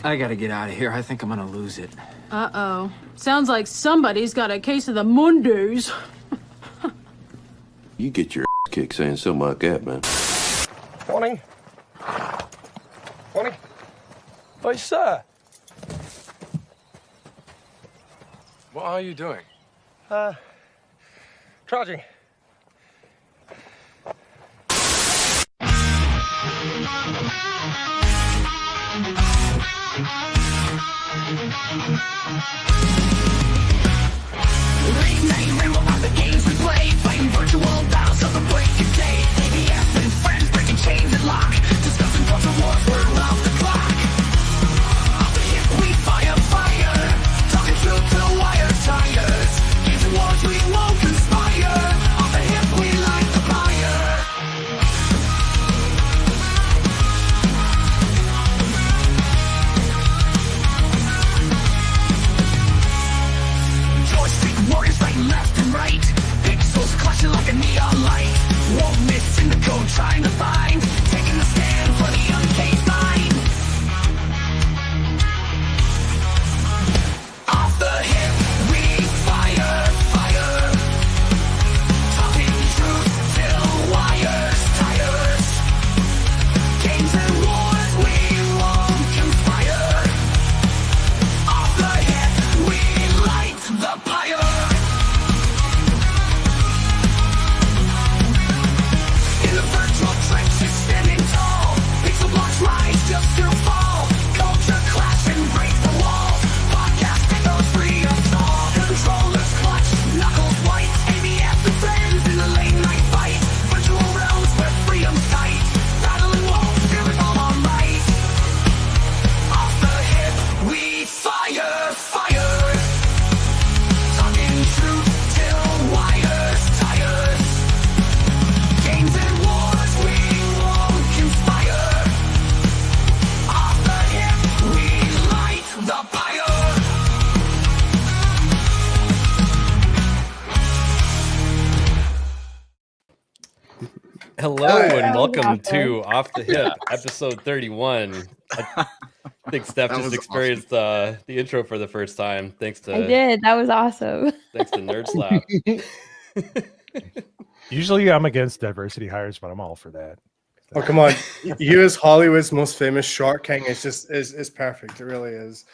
I gotta get out of here. I think I'm gonna lose it. Uh-oh. Sounds like somebody's got a case of the Mondays. You get your ass kicked saying something like that, man. Morning. Morning. Oh, sir. What are you doing? Charging. Rename about the games we play, fighting virtual battles of the break of day. ABF and friends breaking chains and lock, discussing culture wars, we're off the clock. Off the hip we fire, talking truth to the wire tires. Games and wars we won't conspire, off the hip we light the fire. Joystick warriors fighting left and right, pixels clashing like a neon light. Won't miss in the code trying to find, taking a stand for the uncaged mind. Off the hip we fire, talking truth till wires tires. Games and wars we won't conspire, off the hip we light the pyre. In the virtual trenches standing tall, pixel blocks rise just to fall. Culture clash and break the walls, podcast echoes free of all. Controllers clutch, knuckles white, ABF and friends in the late night fight. Virtual realms where freedom's tight, battling wolves, fear with all our might. Off the hip we fire, talking truth till wires tires. Games and wars we won't conspire, off the hip we light the pyre. Hello and welcome to Off the Hip, episode 31. I think Steph just experienced the intro for the first time. Thanks to I did. That was awesome. Thanks to Nerd Slap. Usually I'm against diversity hires, but I'm all for that. Oh, come on. You as Hollywood's most famous short king is perfect. It really is.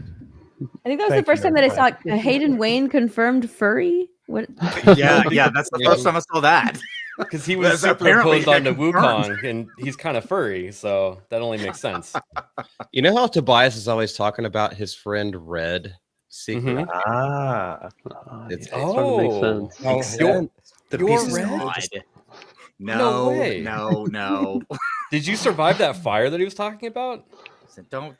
I think that was Thank the first you, time that I saw everybody. Hayden Wayne confirmed furry. What? Yeah, that's the first time I saw that. Because he was That's apparently superimposed onto confirmed. Wukong, and he's kind of furry, so that only makes sense. You know how Tobias is always talking about his friend Red secret? Mhm. It's Oh, makes sense. Makes sense. The You're pieces red? are just- No way. No. Did you survive that fire that he was talking about? Listen, don't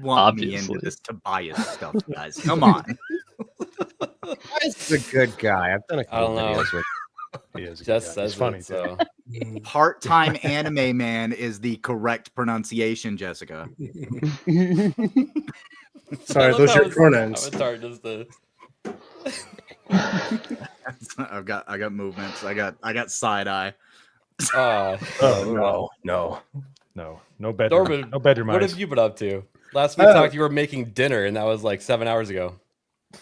lump me into this Tobias stuff, guys. Come on. Tobias is a good guy. I've done a I don't couple know. videos with He is a good Just guy. says He's funny it, too. so. Part-time anime man is the correct pronunciation, Jessica. Sorry, those are your pronouns. Avatar does the. I got movements. I got side eye. Oh no bedroom. Norman, No bedroom what eyes. have you been up to? Last we talked, you were making dinner, and that was like 7 hours ago.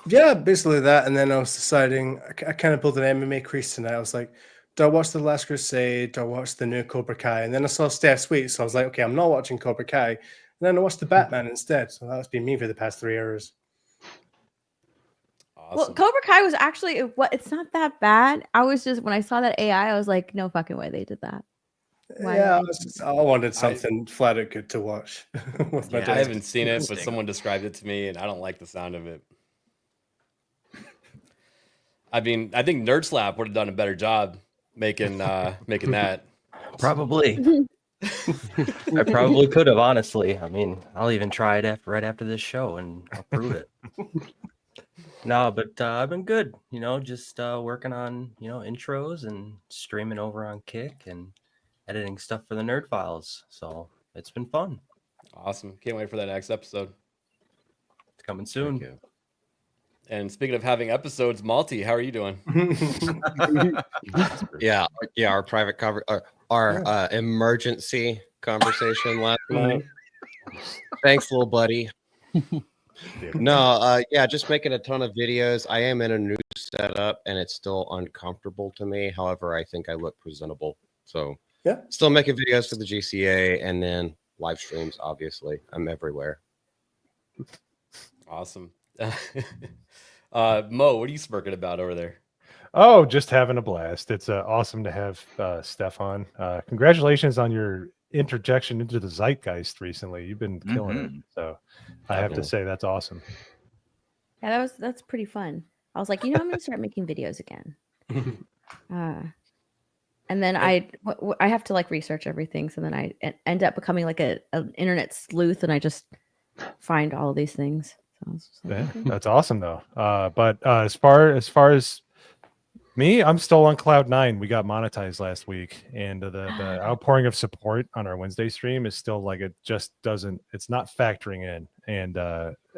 Yeah, basically that. And then I was deciding, I kind of built an MMA crease tonight. I was like, do I watch The Last Crusade? Do I watch the new Cobra Kai? And then I saw Steph Sweet. So I was like, okay, I'm not watching Cobra Kai. And then I watched the Batman instead. So that's been me for the past 3 hours. Awesome. Well, Cobra Kai was actually it's not that bad. I was just when I saw that AI, I was like, no fucking way they did that. Why Yeah, did I wanted something flat out good to watch. With my I dad. haven't seen it, but someone described it to me, and I don't like the sound of it. I mean, I think Nerd Slap would have done a better job making that. Probably. I probably could have, honestly. I mean, I'll even try it right after this show, and I'll prove it. No, but I've been good. Just working on intros and streaming over on Kick and editing stuff for the Nerd Files. So it's been fun. Awesome! Can't wait for that next episode. It's coming soon. And speaking of having episodes, Malty, how are you doing? Yeah. Our private our emergency conversation last night. Thanks, little buddy. No, yeah, just making a ton of videos. I am in a new setup, and it's still uncomfortable to me. However, I think I look presentable. So Yeah. still making videos for the GCA and then live streams, obviously. I'm everywhere. Awesome. Mo, what are you smirking about over there? Oh, just having a blast. It's awesome to have Steph on. Congratulations on your interjection into the zeitgeist recently. You've been killing it. So I have to say that's awesome. Yeah, that's pretty fun. I was like, I'm gonna start making videos again. And then I have to like research everything, so then I end up becoming like an internet sleuth, and I just find all of these things. So I was just like, Yeah, okay. that's awesome though. But as far as me, I'm still on cloud 9. We got monetized last week, and the outpouring of support on our Wednesday stream is still like it's not factoring in. And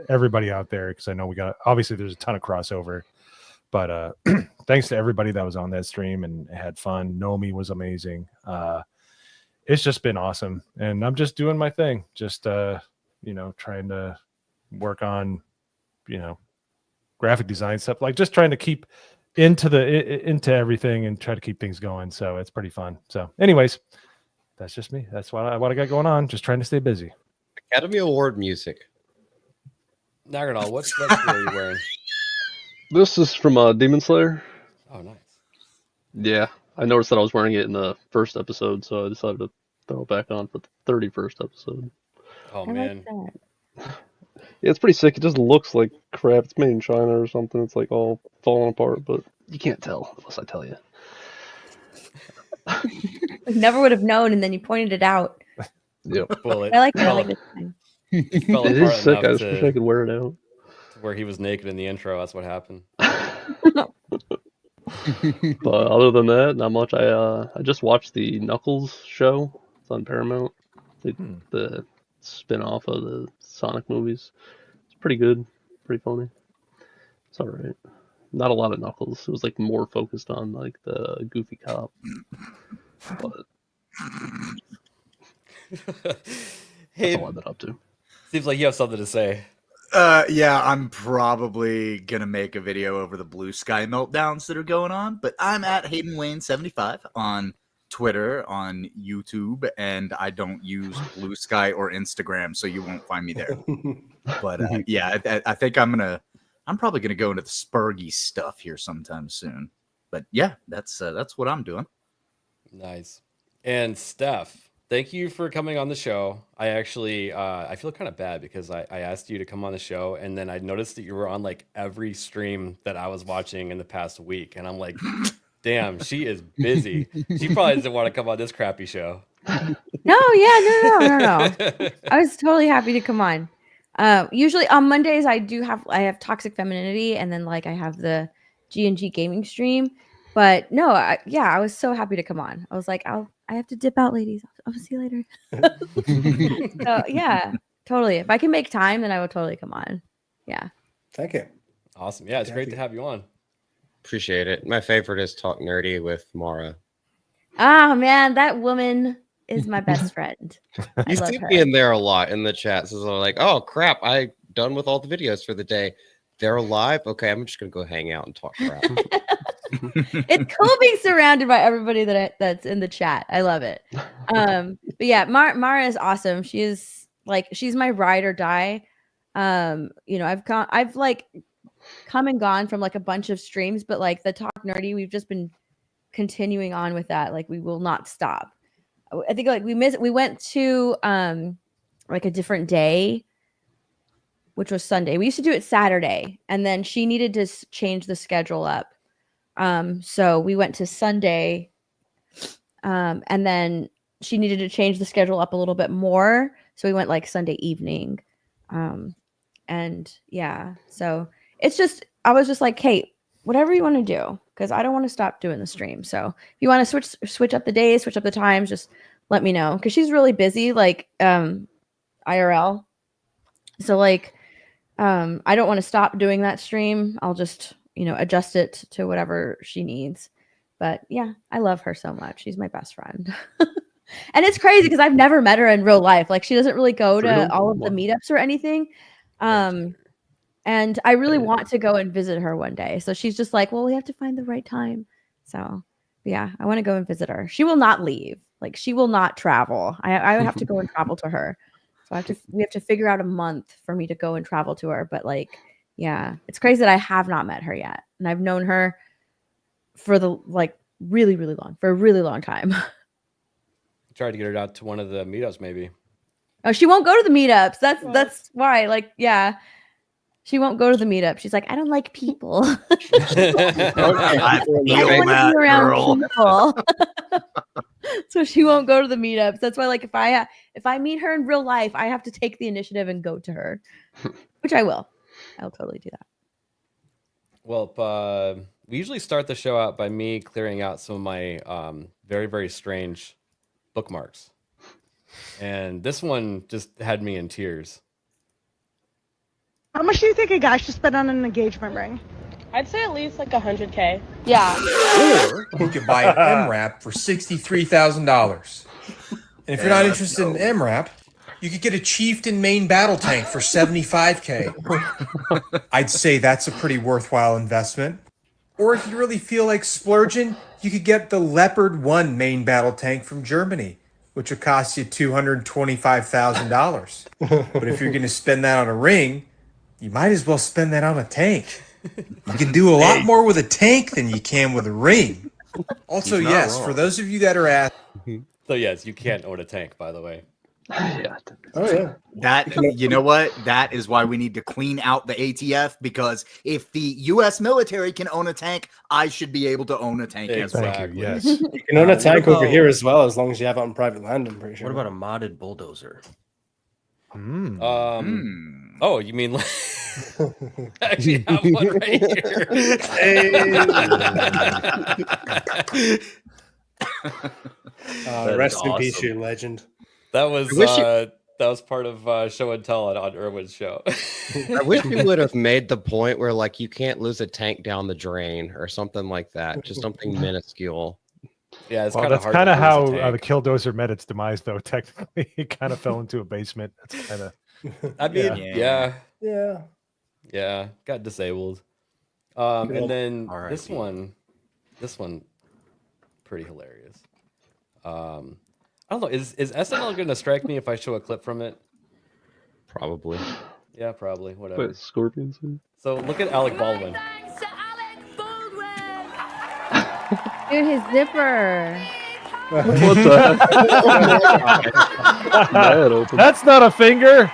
everybody out there, because I know obviously there's a ton of crossover, but thanks to everybody that was on that stream and had fun. Nomi was amazing. It's just been awesome, and I'm just doing my thing, just trying to work on graphic design stuff, like just trying to keep into everything and try to keep things going. So it's pretty fun. So anyways, that's just me. That's what I got going on. Just trying to stay busy. Academy Award music. Nagarnal, what sweatshirt are you wearing? This is from Demon Slayer. Oh, nice. Yeah, I noticed that I was wearing it in the first episode, so I decided to throw it back on for the 31st episode. Oh, I man. like that. Yeah, it's pretty sick. It just looks like crap. It's made in China or something. It's like all falling apart, but you can't tell unless I tell you. I never would have known, and then you pointed it out. Yep. Well, I like it. I like this thing. It fell It apart is sick. I enough just wish I could wear it out. where he was naked in the intro. That's what happened. But other than that, not much. I just watched the Knuckles show. It's on Paramount. The spin-off of the Sonic movies. It's pretty good. Pretty funny. It's alright. Not a lot of Knuckles. It was like more focused on like the goofy cop. But Hey, that's all I've been up to. Seems like you have something to say. Yeah, I'm probably gonna make a video over the blue sky meltdowns that are going on, but I'm at Hayden Wayne 75 on Twitter, on YouTube, and I don't use Blue Sky or Instagram, so you won't find me there. But yeah, I think I'm probably gonna go into the Spurgy stuff here sometime soon. But yeah, that's what I'm doing. Nice. And Steph, thank you for coming on the show. I actually, I feel kind of bad because I asked you to come on the show, and then I noticed that you were on like every stream that I was watching in the past week, and I'm like, damn, she is busy. She probably doesn't want to come on this crappy show. No. I was totally happy to come on. Usually on Mondays I have Toxic Femininity, and then like I have the G&G gaming stream. But no, I was so happy to come on. I was like, I have to dip out, ladies. I'll see you later. So yeah, totally. If I can make time, then I would totally come on. Yeah. Thank you. Awesome. Yeah, it's great to have you on. Appreciate it. My favorite is Talk Nerdy with Mara. Oh man, that woman is my best friend. You see me in there a lot in the chat. So they're like, oh crap, I done with all the videos for the day. They're live. Okay, I'm just gonna go hang out and talk crap. It's cool being surrounded by everybody that's in the chat. I love it. But yeah, Mara is awesome. She's my ride or die. I've like come and gone from like a bunch of streams, but like the Talk Nerdy, we've just been continuing on with that. Like we will not stop. I think like we went to like a different day, which was Sunday. We used to do it Saturday, and then she needed to change the schedule up. So we went to Sunday, and then she needed to change the schedule up a little bit more. So we went like Sunday evening. And yeah, so I was just like, hey, whatever you want to do, because I don't want to stop doing the stream. So if you want to switch up the days, switch up the times, just let me know. Cause she's really busy, like, IRL. So like, I don't want to stop doing that stream. I'll just, adjust it to whatever she needs. But yeah, I love her so much. She's my best friend. And it's crazy because I've never met her in real life. Like she doesn't really go to Freedom? all of the meetups or anything. And I really want to go and visit her one day. So she's just like, well, we have to find the right time. So yeah, I want to go and visit her. She will not leave. Like she will not travel. I would have to go and travel to her. So we have to figure out a month for me to go and travel to her. But like, yeah, it's crazy that I have not met her yet. And I've known her for the really, really long, for a really long time. Try to get her out to one of the meetups, maybe. Oh, she won't go to the meetups. That's why. Like, yeah. She won't go to the meetup. She's like, I don't like people. I don't want to be around people. So she won't go to the meetups. That's why, like, if I meet her in real life, I have to take the initiative and go to her, which I will. I'll totally do that. Well, we usually start the show out by me clearing out some of my very, very strange bookmarks. And this one just had me in tears. How much do you think a guy should spend on an engagement ring? I'd say at least like $100K. Yeah. Or you could buy an MRAP for $63,000. And if you're not interested in MRAP, you could get a Chieftain main battle tank for $75K. I'd say that's a pretty worthwhile investment. Or if you really feel like splurging, you could get the Leopard 1 main battle tank from Germany, which would cost you $225,000. But if you're going to spend that on a ring, you might as well spend that on a tank. You can do a lot more with a tank than you can with a ring. Also, yes, for those of you that are asking. So yes, you can't own a tank, by the way. Yeah. Oh yeah. That, you know what? That is why we need to clean out the ATF, because if the U.S. military can own a tank, I should be able to own a tank as well. Thank you. Yes. You can own a tank over here as well, as long as you have it on private land, I'm pretty sure. What about a modded bulldozer? Oh, you mean like I actually have one right here. Rest in peace, you legend. That was part of show and tell on Irwin's show. I wish we would have made the point where like you can't lose a tank down the drain or something like that. Just something minuscule. Yeah, it's Well, kind of that's hard. kind of how the the Killdozer met its demise, though. Technically, it kind of fell into a basement. That's kind of. I mean, yeah, got disabled. And then this one, pretty hilarious. I don't know. Is SNL going to strike me if I show a clip from it? Probably. Yeah, probably. Whatever. Wait, Scorpions? So look at Alec Baldwin. Dude, his zipper. What the heck? That's not a finger.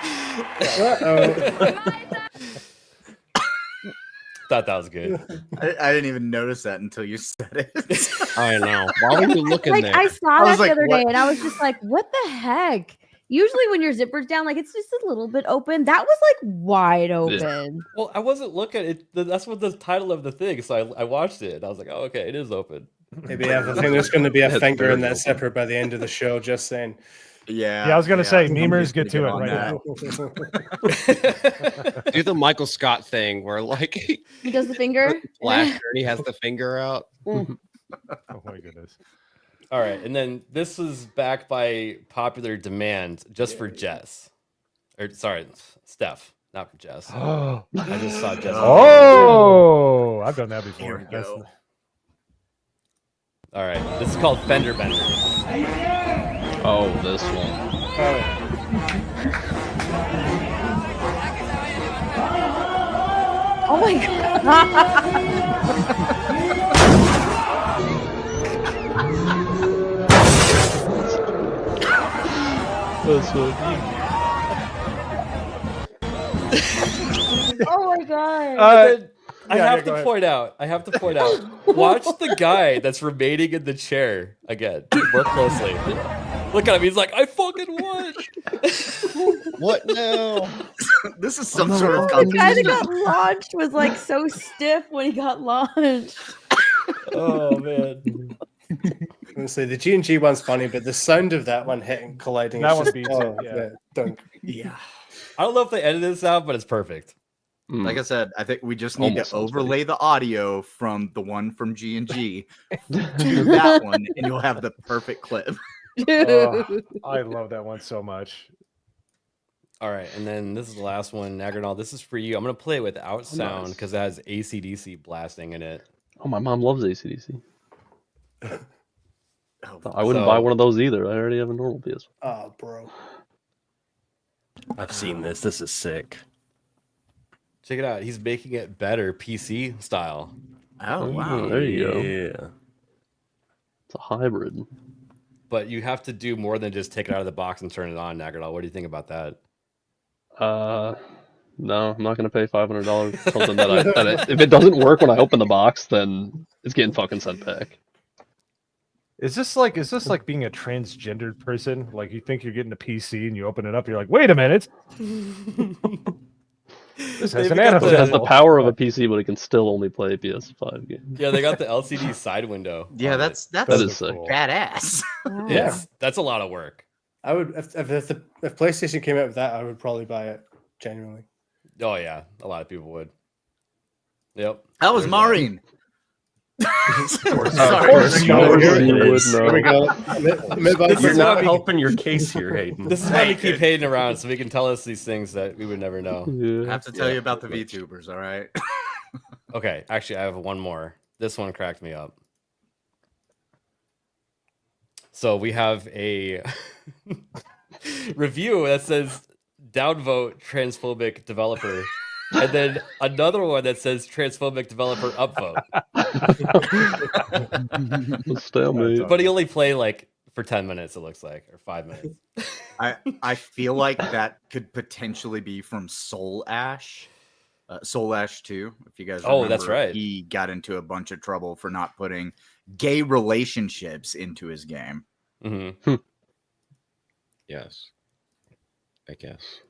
Thought that was good. I didn't even notice that until you said it. I know. Why were you looking Like there? I saw that the like, other what? day, and I was just like, "What the heck?" Usually, when your zipper's down, like it's just a little bit open. That was like wide open. Well, I wasn't looking. That's what the title of the thing. So I watched it. And I was like, oh, okay, it is open. Maybe I think there's going to be a finger in that zipper by the end of the show. Just saying. Yeah. Yeah, I was gonna say, somebody's memers get gonna to it on right that. now. Do the Michael Scott thing where like He does the finger. flasher and he has the finger out. Oh my goodness. All right, and then this is back by popular demand, just for Jess. Or sorry, Steph, not for Jess. Oh, I just saw Jess. oh, I've done that before. That's- All right, this is called Fender Bender. Oh, this one. Oh my god. This one. Oh my god. I have to point out. Watch the guy that's remaining in the chair again. More closely. Look at him. He's like, I fucking won. What now? This is some sort of The guy that competition. got launched was like so stiff when he got launched. Oh man. Honestly, the G&G one's funny, but the sound of that one hitting, colliding, That is one just, beats oh, it, yeah. Dunk. Yeah. I don't know if they edited this out, but it's perfect. Like I said, I think we just need Almost to sounds overlay the audio from the one from G&G to that one, and you'll have the perfect clip. I love that one so much. All right, and then this is the last one, Nagranal. This is for you. I'm gonna play it without sound because it has AC/DC blasting in it. Oh, my mom loves AC/DC. I wouldn't buy one of those either. I already have a normal PS. Oh, bro. I've seen this. This is sick. Check it out. He's making it better PC style. Oh, wow. There you go. Yeah. It's a hybrid. But you have to do more than just take it out of the box and turn it on, Nagradal. What do you think about that? No, I'm not gonna pay $500 for something that if it doesn't work when I open the box, then it's getting fucking sent back. Is this like being a transgendered person? Like you think you're getting a PC and you open it up, you're like, wait a minute. This has an animal. It has the power of a PC, but it can still only play PS5 games. Yeah, they got the LCD side window. Yeah, that's That is sick. badass. Yeah, that's a lot of work. I would if PlayStation came out with that, I would probably buy it genuinely. Oh yeah, a lot of people would. Yep. That was Maureen. Sorry. You're not helping your case here, Hayden. This is why we keep hating around, so we can tell us these things that we would never know. I have to tell you about the VTubers, all right? Okay, actually, I have one more. This one cracked me up. So we have a review that says downvote transphobic developer, and then another one that says transphobic developer upvote. Stalemate. But he only played like for 10 minutes, it looks like, or 5 minutes. I feel like that could potentially be from Soul Ash. Soul Ash 2, if you guys remember. Oh, that's right. He got into a bunch of trouble for not putting gay relationships into his game. Mm-hmm. Yes. I guess.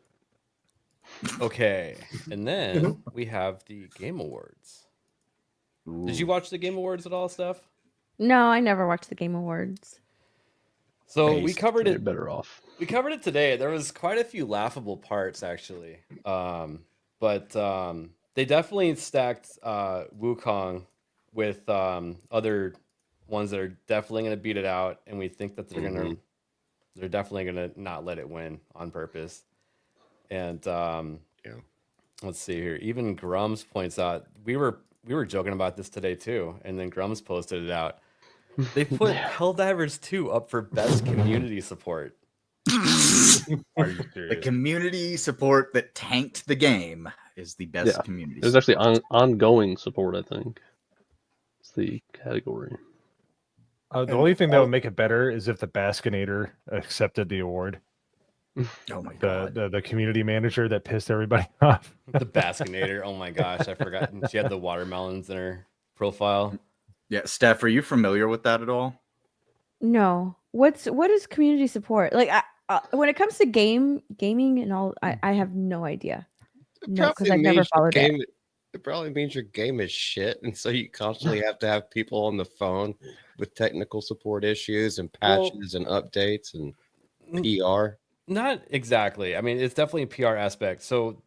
Okay, and then we have the Game Awards. Did you watch the Game Awards at all, Steph? No, I never watched the Game Awards. So we covered You're it. better off. We covered it today. There was quite a few laughable parts, actually. But they definitely stacked Wukong with other ones that are definitely going to beat it out, and we think that they're definitely going to not let it win on purpose. And let's see here. Even Grums points out we were joking about this today too, and then Grums posted it out. They put Helldivers 2 up for best community support. Are you The serious? community support that tanked the game is the best community There's support. actually ongoing support, I think. It's the category. The only thing that would make it better is if the Baskinator accepted the award. Oh my god. The community manager that pissed everybody off. The Baskinator. Oh my gosh, I forgot. She had the watermelons in her profile. Yeah, Steph, are you familiar with that at all? No. What is community support? Like when it comes to gaming and all, I have no idea. No, because I've never followed it. It probably means your game is shit, and so you constantly have to have people on the phone with technical support issues and patches and updates and PR. Not exactly. I mean, it's definitely a PR aspect. So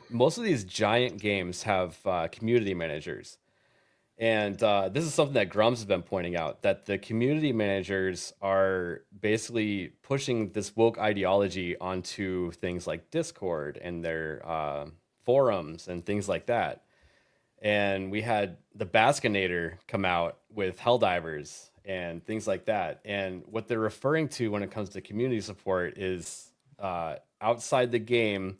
most of these giant games have community managers. And this is something that Grums has been pointing out, that the community managers are basically pushing this woke ideology onto things like Discord and their forums and things like that. And we had the Baskinator come out with Helldivers and things like that. And what they're referring to when it comes to community support is outside the game,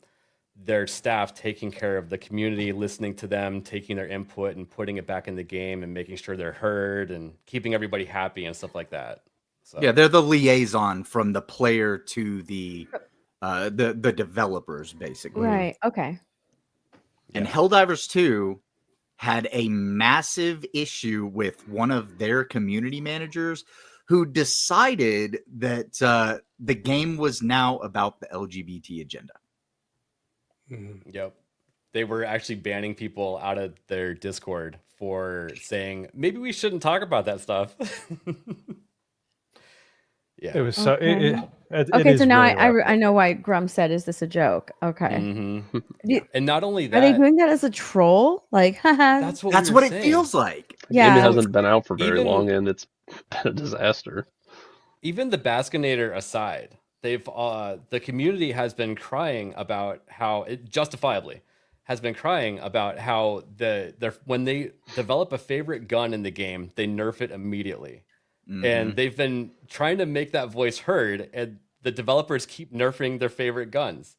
their staff taking care of the community, listening to them, taking their input and putting it back in the game and making sure they're heard and keeping everybody happy and stuff like that. So. Yeah, they're the liaison from the player to the developers, basically. Right. Okay. And Helldivers 2 had a massive issue with one of their community managers who decided that the game was now about the LGBT agenda. Yep. They were actually banning people out of their Discord for saying, maybe we shouldn't talk about that stuff. Yeah. It was so. Okay, is so now really I know why Grum said, "Is this a joke?" Okay. Mm-hmm. Do- And not only that, Are they doing that as a troll? Like, that's That's we what were it saying. feels like. The game Yeah. hasn't been out for very Even- long, and it's been a disaster. even the Baskinator aside, they've the community has been crying about how it justifiably has been crying about how when they develop a favorite gun in the game, they nerf it immediately. And they've been trying to make that voice heard, and the developers keep nerfing their favorite guns.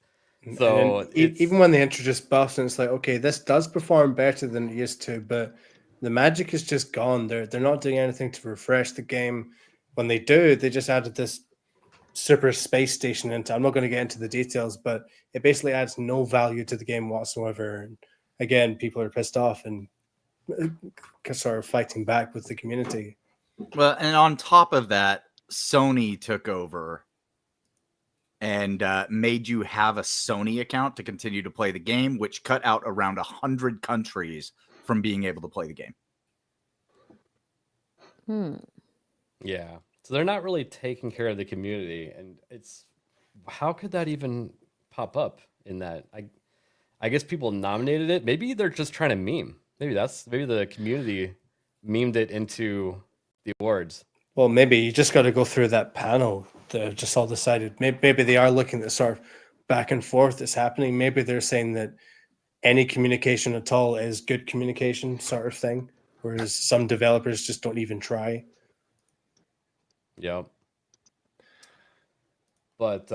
So And even when they introduce buffs, and it's like, okay, this does perform better than it used to, but the magic is just gone. They're not doing anything to refresh the game. When they do, they just added this super space station into. I'm not going to get into the details, but it basically adds no value to the game whatsoever. And again, people are pissed off and sort of fighting back with the community. Well, and on top of that, Sony took over and made you have a Sony account to continue to play the game, which cut out around 100 countries from being able to play the game. Yeah. So they're not really taking care of the community, and how could that even pop up in that? I guess people nominated it. Maybe they're just trying to meme. Maybe the community memed it into the awards. Well, maybe you just got to go through that panel. They're just all decided. Maybe they are looking at sort of back and forth that's happening. Maybe they're saying that any communication at all is good communication, sort of thing. Whereas some developers just don't even try. Yep. But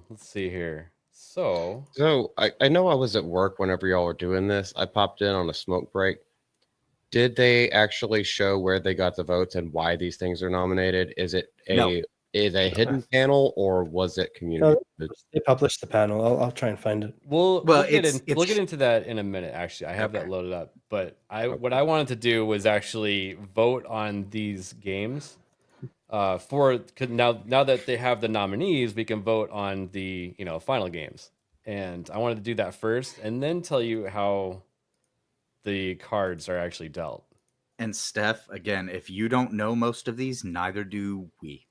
let's see here. So I know I was at work whenever y'all were doing this. I popped in on a smoke break. Did they actually show where they got the votes and why these things are nominated? Is it a hidden panel, or was it community? They published the panel. I'll try and find it. We'll get into that in a minute. Actually, I have that loaded up. But what I wanted to do was actually vote on these games. Now that they have the nominees, we can vote on the final games. And I wanted to do that first, and then tell you how the cards are actually dealt. And Steph, again, if you don't know most of these, neither do we.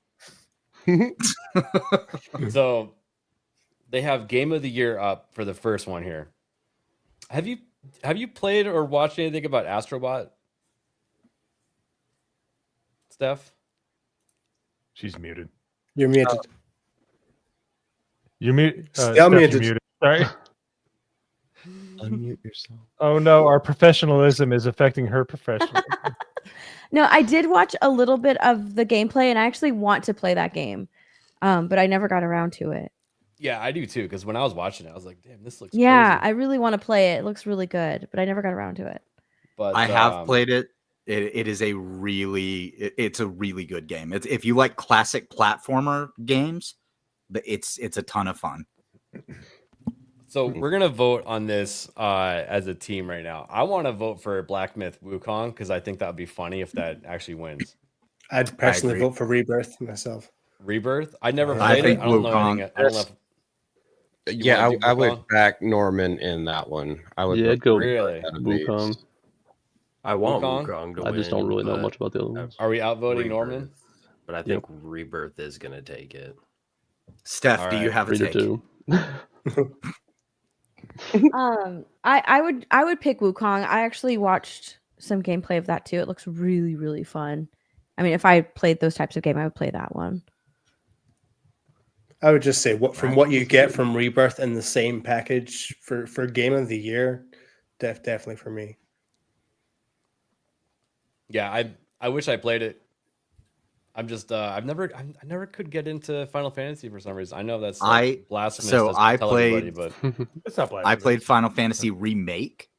So they have Game of the Year up for the first one here. Have you played or watched anything about Astrobot, Steph? She's muted. You're muted. You're muted. Still muted. Sorry. Unmute yourself. Oh no, our professionalism is affecting her professionalism. No, I did watch a little bit of the gameplay, and I actually want to play that game, but I never got around to it. Yeah, I do too. Because when I was watching it, I was like, "Damn, this looks." Yeah, crazy. I really want to play it. It looks really good, but I never got around to it. But I have played it. It's a really good game. If you like classic platformer games, it's a ton of fun. So we're gonna vote on this as a team right now. I want to vote for Black Myth Wukong because I think that would be funny if that actually wins. I'd personally vote for Rebirth myself. Rebirth? I never played it. I don't know anything. I don't know. Yeah, I would back Norman in that one. I would. Yeah, I'd go really Wukong. I want Wukong? Wukong to I win. just don't really know much about the other ones. Are we outvoting Norman? But I think Rebirth is going to take it. Steph, do you have a take? Too. I would pick Wukong. I actually watched some gameplay of that too. It looks really, really fun. I mean, if I played those types of game, I would play that one. I would just say what you get from Rebirth in the same package for Game of the Year, definitely for me. Yeah, I wish I played it. I'm just I never could get into Final Fantasy for some reason. I know that's blasphemous. So I tell played. everybody, but It's not blasphemous. I played Final Fantasy Remake,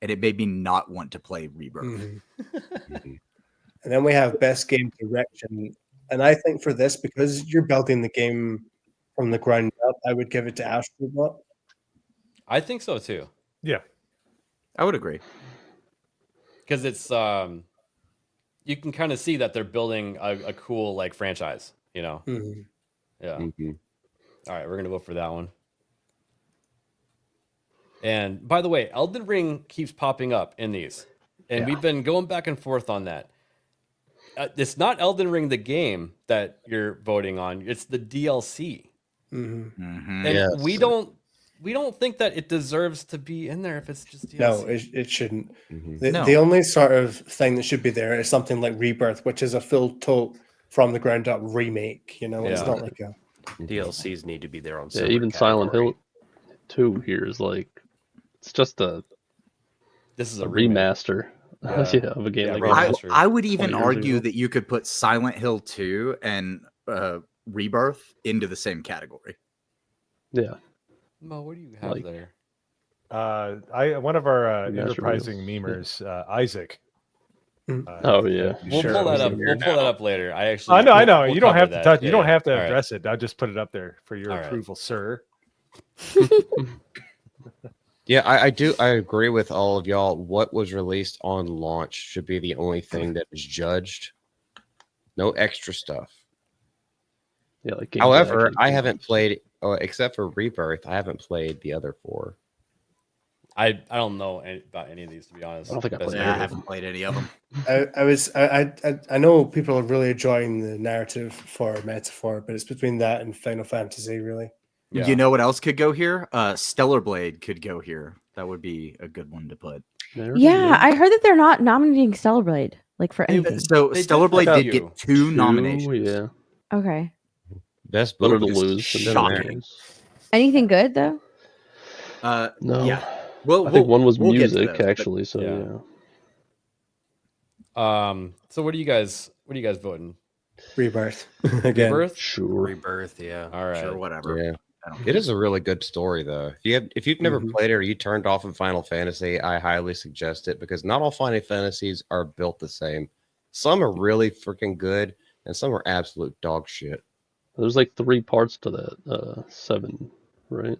and it made me not want to play Rebirth. Mm-hmm. And then we have Best Game Direction, and I think for this, because you're building the game from the ground up, I would give it to Astrobot. I think so too. Yeah, I would agree. Because it's you can kind of see that they're building a cool like franchise, you know. Mm-hmm. Yeah. All right, we're gonna vote for that one. And by the way, Elden Ring keeps popping up in these, and we've been going back and forth on that. It's not Elden Ring the game that you're voting on; it's the DLC. Mm-hmm. And we don't think that it deserves to be in there if it's just DLC. No, it shouldn't. The only sort of thing that should be there is something like Rebirth, which is a full from the ground up remake. You know, it's Yeah. not like a DLCs need to be their own. Yeah, separate even Silent category. Hill 2 here is like, it's just This is a a remake. remaster Yeah. of a game Yeah, like remaster. I would 20 even years argue ago. that you could put Silent Hill 2 and Rebirth into the same category. Yeah. Mo, what do you have Like- there? One of our Remaster enterprising videos. memers, Isaac. Oh yeah. We'll Sure. pull that up. We'll pull that up later. I actually. I know. we'll You don't cover have to that. touch. Yeah, You don't yeah. have to All right. address it. I just put it up there for your All right. approval, sir. Yeah, I do. I agree with all of y'all. What was released on launch should be the only thing that is judged. No extra stuff. Yeah, like Games However, actually I came haven't played, except for Rebirth, I haven't played the other 4. I don't know about any of these, to be honest. I don't think I Best played Yeah, I narrative. haven't played any of them. I know people are really enjoying the narrative for Metaphor, but it's between that and Final Fantasy, really. Yeah. You know what else could go here? Stellar Blade could go here. That would be a good one to put. Yeah, I heard that they're not nominating Stellar Blade like for anything. So They Stellar did Blade put did a get few. 2 nominations. Yeah. Okay. Best Better book to is lose than shocking. never lose. Anything good though? No. Yeah. Well, I think one was we'll get to music those, but- actually. So Yeah. yeah. So what are you guys voting? Rebirth again. Rebirth? Sure. Rebirth, yeah. All right. Sure, whatever. Yeah. I don't It is a really good story, though. If you've never Mhm. played it or you turned off of Final Fantasy, I highly suggest it because not all Final Fantasies are built the same. Some are really freaking good, and some are absolute dog shit. There's like 3 parts to that 7, right?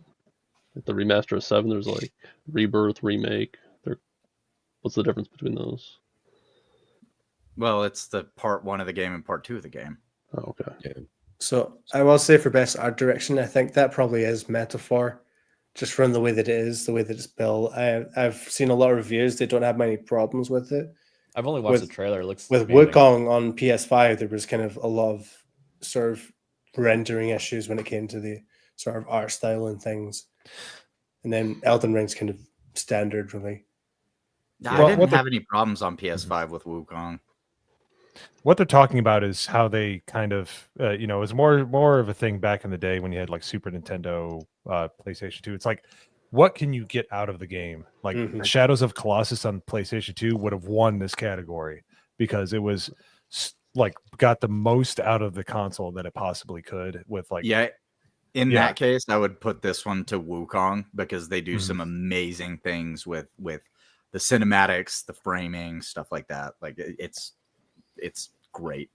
Like the remaster of 7. There's like Rebirth, remake. What's the difference between those? Well, it's the part 1 of the game and part 2 of the game. Oh, okay. Yeah. So I will say for best art direction, I think that probably is Metaphor, just from the way that it is, the way that it's built. I've seen a lot of reviews; they don't have many problems with it. I've only watched With- the trailer. It looks With amazing. Wukong on PS5, there was kind of a lot of sort of rendering issues when it came to the sort of art style and things. And then Elden Ring's kind of standard, really. I Well, didn't what the- have any problems on PS5 with Wukong. What they're talking about is how they kind of, it was more of a thing back in the day when you had like Super Nintendo, PlayStation 2. It's like, what can you get out of the game? Like Mhm. Shadows of Colossus on PlayStation 2 would have won this category because it was like got the most out of the console that it possibly could with like Yeah. In Yeah. that case, I would put this one to Wukong because they do Mhm. some amazing things with the cinematics, the framing, stuff like that. Like it's great.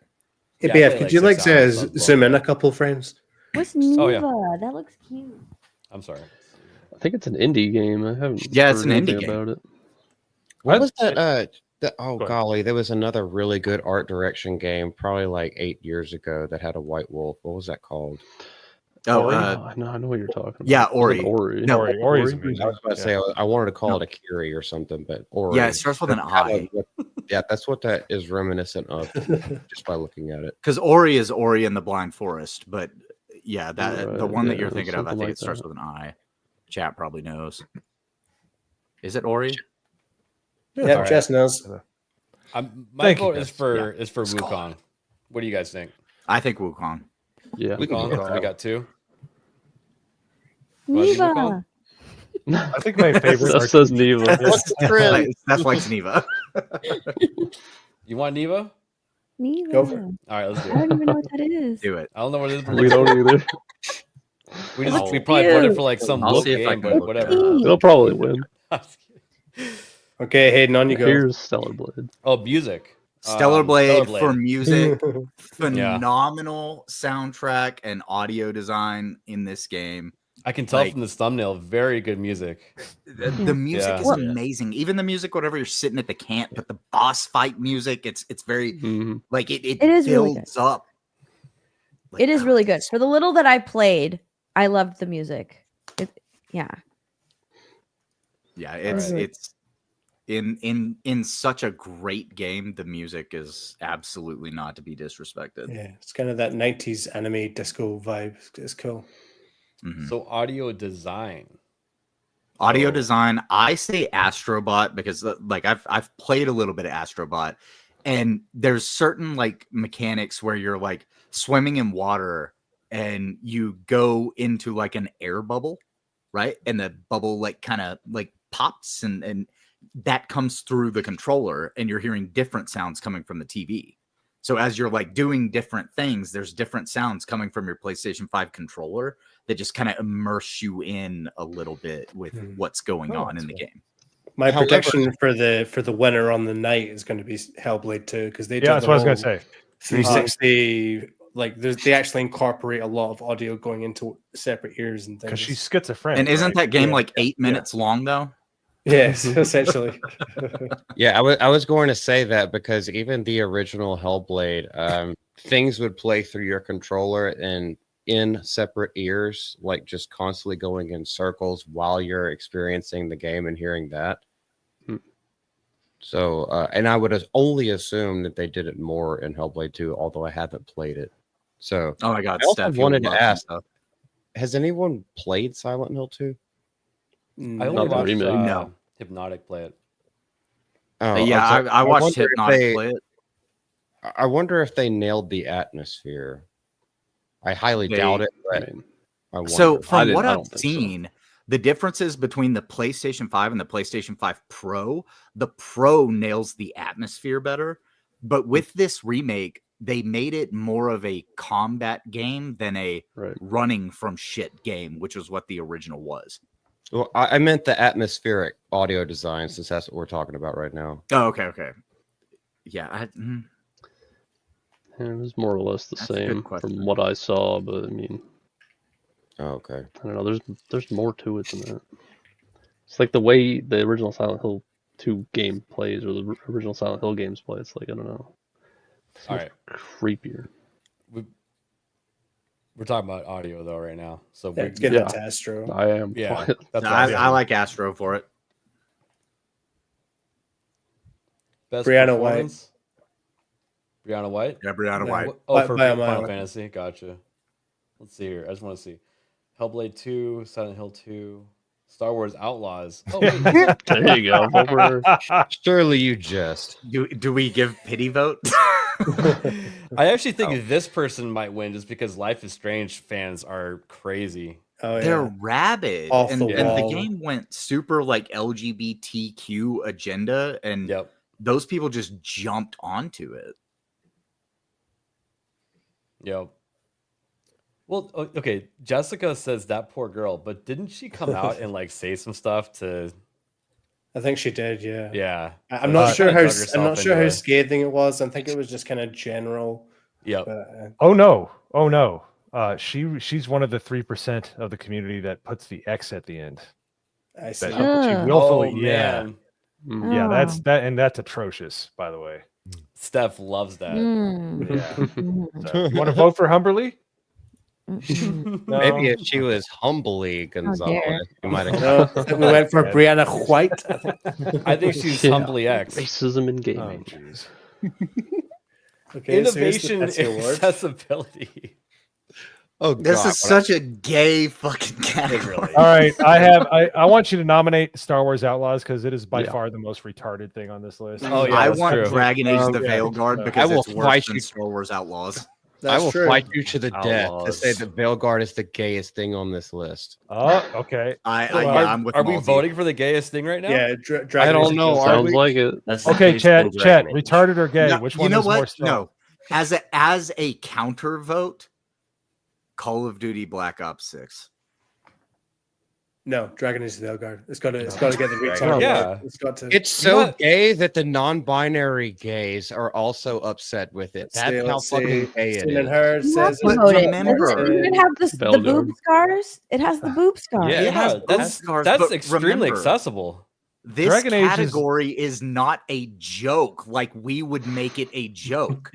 Hey, Yeah, I BF, played could like you 6 hours like on zoom in Bookmark. a couple frames? What's Neva? Oh, yeah. That looks cute. I'm sorry. I think it's an indie game. I haven't Yeah, it's heard an indie anything game. about it. What was that? Oh Go ahead. golly, there was another really good art direction game, probably like 8 years ago, that had a white wolf. What was that called? Oh, Ori? I know what you're talking about. yeah, It's like Ori. Ori. No, Ori is I amazing. was about to Yeah. say I wanted to call it a Curie or something, but Ori. Yeah, it starts with an That's kind I. of yeah, that's what that is reminiscent of just by looking at it. Because Ori is Ori in the Blind Forest, but yeah, that the Right, one that yeah, you're thinking of, I something think like it starts that. with an I. Chat probably knows. Is it Ori? Yeah, All right. Jess knows. My Thank you, vote guys. is for Wukong. What do you guys think? I think Wukong. Yeah. We can Wukong. go with We that. got 2. Wanna do Neva. Wukong? I think my favorite That says Neva. That's like Neva. You want Neva? Neva. Go for it. All right, let's do I don't it. even know what that is. Do it. I don't know what it is. But We don't either. we Looks probably voted cute. for like some I'll book see if I game, can but look whatever. that up. They'll probably win. Okay, Hayden, on you go. Here's Stellar Blade. Oh, music. Stellar Blade Stellar for music. Yeah. Phenomenal soundtrack and audio design in this game. I can tell Like- from this thumbnail, very good music. The music Yeah. is amazing. Even the music, whatever you're sitting at the camp, but the boss fight music, it's very Mhm. like it It is really builds up. Like, It is really good. For the little that I played, I loved the music. Yeah. Yeah, Right. it's in such a great game. The music is absolutely not to be disrespected. Yeah, it's kind of that 90s anime disco vibe. It's cool. Mhm. So audio design. Audio So- design, I say Astrobot because like I've played a little bit of Astrobot, And there's certain like mechanics where you're like swimming in water and you go into like an air bubble, right? And the bubble like kind of like pops and that comes through the controller and you're hearing different sounds coming from the TV. So as you're like doing different things, there's different sounds coming from your PlayStation 5 controller that just kind of immerse you in a little bit with what's going on in the game. My However- prediction for the winner on the night is going to be Hellblade 2 because they did that's the what I was whole gonna say. 360. Like they actually incorporate a lot of audio going into separate ears and things. Because she's schizophrenic. And isn't right? that game Yeah. like 8 minutes long though? Yes, essentially. Yeah, I was going to say that because even the original Hellblade, things would play through your controller and in separate ears, like just constantly going in circles while you're experiencing the game and hearing that. So, and I would only assume that they did it more in Hellblade 2, although I haven't played it. So, Oh my God, I also Steph, you wanted love to some ask: stuff. has anyone played Silent Hill 2? I Not only the watched remake. No. Hypnotic play it. Oh, Yeah, I watched wonder if Hypnotic play it. I wonder if they nailed the atmosphere. I highly doubt it, but I wonder. So from what I I've don't think so. seen, the differences between the PlayStation 5 and the PlayStation 5 Pro, the Pro nails the atmosphere better. But with this remake, they made it more of a combat game than a running from shit game, which was what the original was. Well, I meant the atmospheric audio design, since that's what we're talking about right now. Oh, okay. Yeah, Yeah, it was more or less the That's a good same question. from what I saw, but I mean, okay. I don't know. There's more to it than that. It's like the way the original Silent Hill 2 game plays, or the original Silent Hill games play. It's like I don't know. It's All much right. creepier. We're talking about audio though right now, so Yeah, get into Astro. I am. Yeah, quiet. that's what I like Astro for it. Best Brianna performance? Brianna White? Yeah, Brianna White. Oh, By- for by a Final mile. Fantasy. Gotcha. Let's see here. I just want to see. Hellblade 2, Silent Hill 2, Star Wars Outlaws. Oh, wait. There you go. Over. Surely you just. Do we give pity vote? I actually think this person might win just because Life is Strange fans are crazy. Oh, yeah. They're rabid, Off and the the wall. game went super like LGBTQ agenda, and those people just jumped onto it. Yep. Well, okay. Jessica says that poor girl, but didn't she come out and like say some stuff to? I think she did. Yeah. Yeah. I'm not sure how. Dug I'm herself not sure into how it. scathing it was. I think it was just kind of general. Yep. Oh no! Oh no! She's one of the 3% of the community that puts the X at the end. I see. That she Oh. willfully, Oh, yeah, man. yeah. That's atrocious. By the way, Steph loves that. yeah. So, you want to vote for Humberly? No? Maybe if she was humbly Gonzalez, you might have. No, I think we went for Brianna White. I think she's Yeah. humbly X. Racism in gaming. Okay, so here's Innovation, the Betsy Award. accessibility. Oh, This God, is such a gay fucking category. All right, I want you to nominate Star Wars Outlaws because it is by Yeah. far the most retarded thing on this list. Oh, yeah, I that's want true. Dragon Age: The Yeah. Veilguard I because will it's worse fight than you. Star Wars Outlaws. I That's will true. fight you to the death to Outlaws. say that Veilguard is the gayest thing on this list. Oh, okay. I'm with Are we Malty. voting for the gayest thing right now? Yeah, I Dragon don't Age know. is- Are Sounds we? like it. That's the Okay, case Chad, in Dragon Age. retarded or gay? No, Which you one know is more what? strong? No, as a counter vote, Call of Duty Black Ops 6. No, Dragon Age: The Veilguard. It's got to get the reach. Dragon on it. Yeah. It's got to. It's so gay that the non-binary gays are also upset with it. That's how fucking gay it Sin and is. Her You says have to But vote it. remember- Doesn't it have the Veilguard. boob scars? It has the boob scars. Yeah, It has that's boob scars, that's but extremely remember- accessible. This Dragon Age is- category is not a joke like we would make it a joke.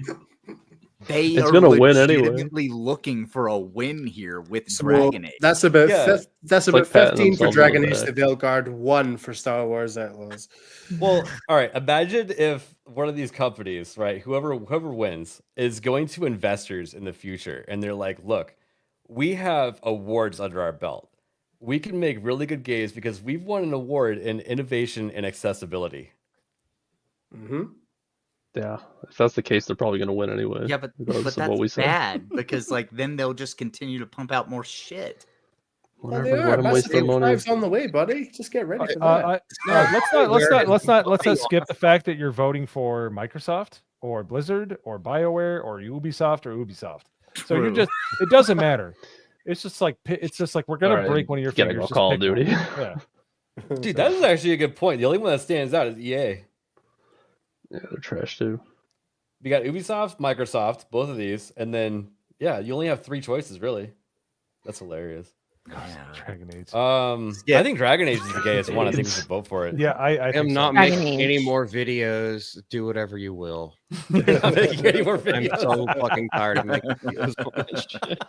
They It's are gonna win anyway. legitimately looking for a win here with So Dragon Age. that's about Yeah. that's like about patting 15 for themselves on Dragon the Age: back. The Veilguard, 1 for Star Wars Outlaws. Well, all right. Imagine if one of these companies, right, whoever wins, is going to investors in the future, and they're like, "Look, we have awards under our belt. We can make really good games because we've won an award in innovation and accessibility." Mm-hmm. Yeah, if that's the case, they're probably going to win anyway. Yeah, but regardless of that's what we say. bad because like then they'll just continue to pump out more shit. Well, they Whatever, are. let them waste Mass their Effect money. 5's on the way, buddy. Just get ready for that. Let's not skip the fact that you're voting for Microsoft or Blizzard or BioWare or Ubisoft or Ubisoft. So you're just it doesn't matter. It's just like we're gonna Alright, break one of your gotta fingers. go just Call of pick one. Duty. Yeah. Dude, that is actually a good point. The only one that stands out is EA. Yeah, they're trash too. You got Ubisoft, Microsoft, both of these, and then yeah, you only have 3 choices really. That's hilarious. Dragon Age. I think Dragon Age is the gayest one. I think we should vote for it. Yeah, I am think so. not Dragon making Age. any more videos. Do whatever you will. You're not making any more I'm videos. so fucking tired of making videos on this shit.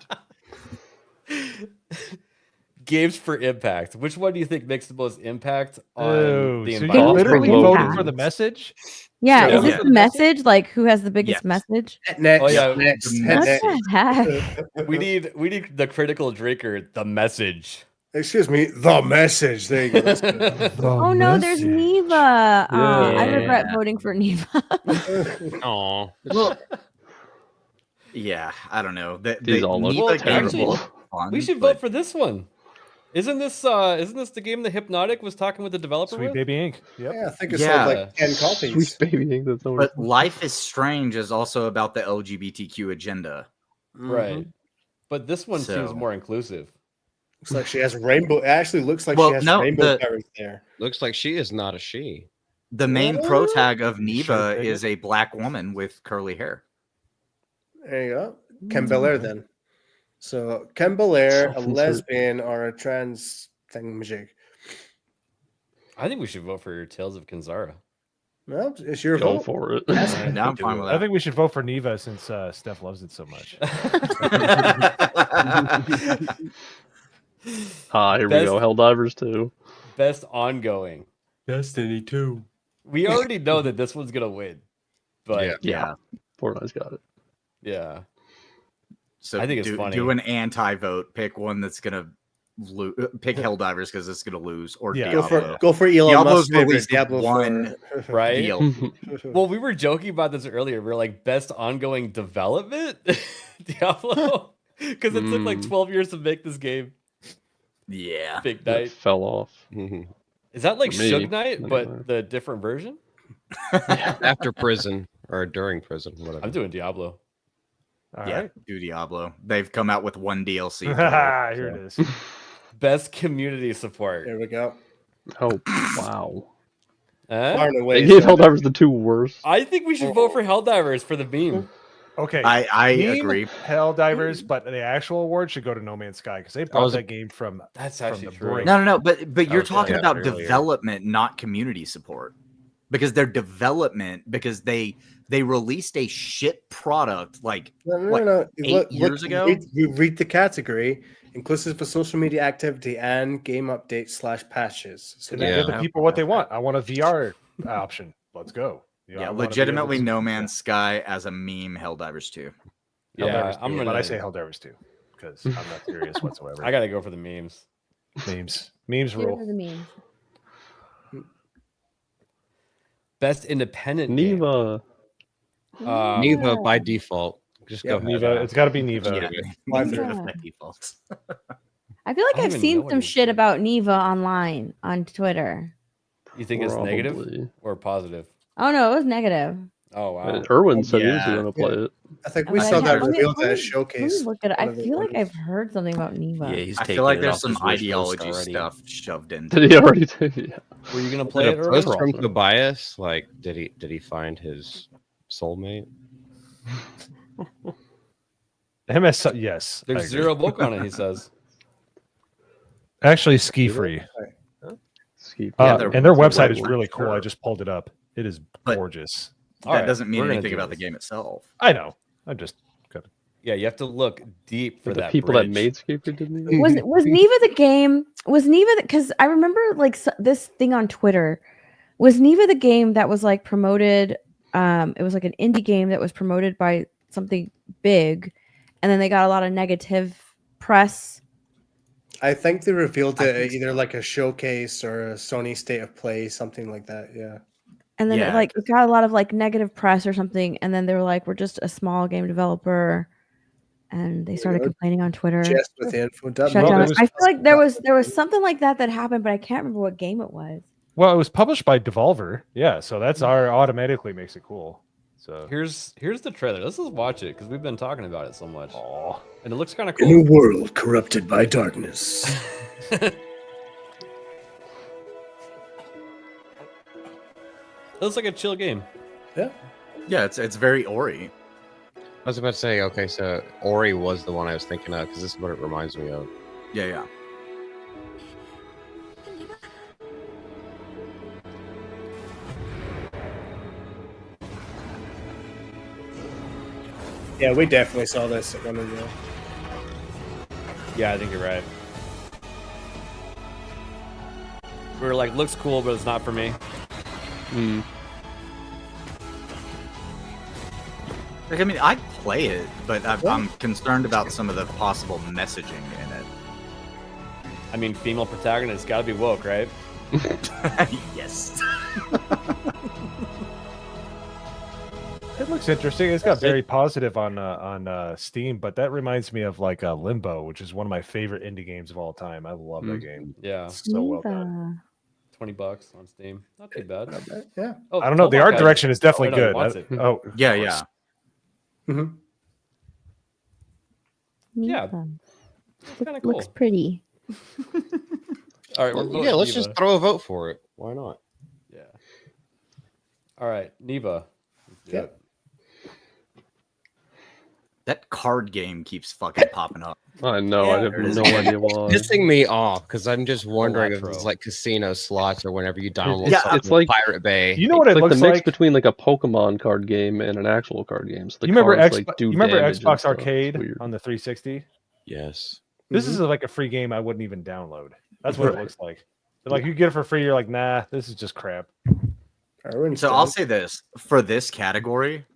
Games for impact. Which one do you think makes the most impact on Oh, the so you're environment? literally Games for voting impact. for the message? Yeah, Yeah. is this the message? Like, who has the biggest Yes. message? Next, Oh, yeah. next, What next. the heck? We need the critical drinker, the message. Excuse me, the message. There you go. That's good. Oh no, there's Neva. I regret Yeah. voting for Neva. Aw. Well, yeah, I don't know. These all look Neva games terrible. look fun, We should but vote for this one. Isn't this the game the Hypnotic was talking with the developer Sweet with? Baby Inc. Yep. Yeah, I think it Yeah. sold like 10 copies. Sweet baby ink. That's But Life is Strange is also about the LGBTQ agenda. Right. But this one seems So- more inclusive. Looks like she has rainbow. It actually looks like Well, she has no, rainbow the- colors there. Looks like she is not a she. The main pro What? tag of Sure Neva thing. is a black woman with curly hair. There you go. Ken Belair then. So Ken Belair, a Self-insert. lesbian or a trans thingamajig. I think we should vote for Tales of Kanzara. Well, it's your Go vote. for it. Now I'm fine with I that. think we should vote for Neva since Steph loves it so much. Here we go. Helldivers 2. Best ongoing. Destiny 2. We already know that this one's gonna win. But Yeah. Yeah. Fortnite's got it. yeah. So I think it's do, funny. do an anti-vote. Pick one that's gonna pick Helldivers because it's gonna lose, or Yeah. Diablo. Go for Elon Diablo's Musk's favorite released Diablo one Right? deal. Well, we were joking about this earlier. We are like, best ongoing development? Diablo? Because it took like 12 years to make this game. Yeah. Big That Night. fell off. Mhm. Is that like For me, Suge Knight, anyway. but the different version? After prison or during prison, whatever. I'm doing Diablo. All Yeah, right. do Diablo. They've come out with one DLC. Here it is. Best community support. There we go. Oh, wow. Huh? Far and away. They gave so- Helldivers the 2 worst. I think we should vote for Helldivers for the meme. Okay. I Meme agree. Helldivers, but the actual award should go to No Man's Sky because they brought was- that game from That's from actually the true. brink. No, but you're was talking saying about that earlier. development, not community support, because they're development because they released a shit product like No. what, No. 8 years ago. Read the category, inclusive of social media activity and game updates / patches. So And Yeah. they give the people what they want. I want a VR option. Let's go. You know, I Yeah, wanna be able legitimately to- No Man's Sky as a meme. Helldivers 2. Yeah, Helldivers I'm too, gonna. but I say Helldivers too because I'm not serious whatsoever. I gotta go for the memes. memes Here rule. are the memes. Best independent game. Neva. Neva by default. Just go ahead. Neva. It's got to be Neva. Yeah, Why they're Yeah. the defaults. I feel like I don't I've even seen know what some it is. shit about Neva online on Twitter. You think it's negative Probably. or positive? Oh no, it was negative. Oh wow. Irwin said he was Yeah. going to play it. I think Oh, we but saw I that can't- let me- revealed let at a me- showcase. Let me look at it. I one of the feel like ones. I've heard something about Neva. Yeah, he's I taking feel like it there's off some his wish list ideology already. stuff shoved in. Did he already take it? Yeah. Were you gonna play Did it, a Irwin? post from Tobias, like, did he find his soulmate? MS. Yes. I There's agree. 0 book on it. He says. Actually, ski free. Ski. Yeah, And their website right is word, really cool. I sure. just pulled it up. It is But- gorgeous. That All right, doesn't mean we're gonna anything do about the this. game itself. I know. I'm just. Yeah, you have to look deep for the that. people bridge. that made Ski Free didn't even. Was Neva the game? Was Neva because I remember like this thing on Twitter. Was Neva the game that was like promoted? It was like an indie game that was promoted by something big, and then they got a lot of negative press. I think they revealed I it think at either like a showcase or a Sony State of Play, something like that. Yeah. And then Yeah. it got a lot of like negative press or something. And then they were like, we're just a small game developer. And they started complaining on Twitter. Just with the info dump. Shut down. it was- I feel like there was something like that happened, but I can't remember what game it was. Well, it was published by Devolver. Yeah, so that's automatically makes it cool. So Here's the trailer. Let's just watch it because we've been talking about it so much. Aw. And it looks kind of In a cool. world corrupted by darkness. It looks like a chill game. Yeah. Yeah, it's very Ori. I was about to say, okay, so Ori was the one I was thinking of because this is what it reminds me of. Yeah. Yeah, we definitely saw this at one of the. Yeah, I think you're right. We were like, looks cool, but it's not for me. Like, I mean, I'd play it, but I'm concerned about some of the possible messaging in it. I mean, female protagonist got to be woke, right? Yes. it looks interesting. It's got very positive on Steam, but that reminds me of like Limbo, which is one of my favorite indie games of all time. I love that game. Yeah. It's so well done. $20 on Steam. Not too bad. Yeah. Oh, I don't know. The art direction is definitely good. Oh, yeah. Mm-hmm. Yeah. Kind of cool. Looks pretty. All right. We're Yeah, let's Neva. just throw a vote for it. Why not? Yeah. All right, Neva. Yeah. That card game keeps fucking popping up. I know. I have no idea why. It's pissing me off because I'm just wondering if Electro. it's like casino slots or whenever you download Yeah, something it's like- Pirate Bay. You know what It's it like looks the mix like? between like a Pokemon card game and an actual card game. So the You remember cards, like, do you remember damage and Xbox stuff. Arcade It's weird. on the 360? Yes. This is like a free game I wouldn't even download. That's what it looks like. But like you get it for free, you're like, nah, this is just crap. So I'll say this for this category.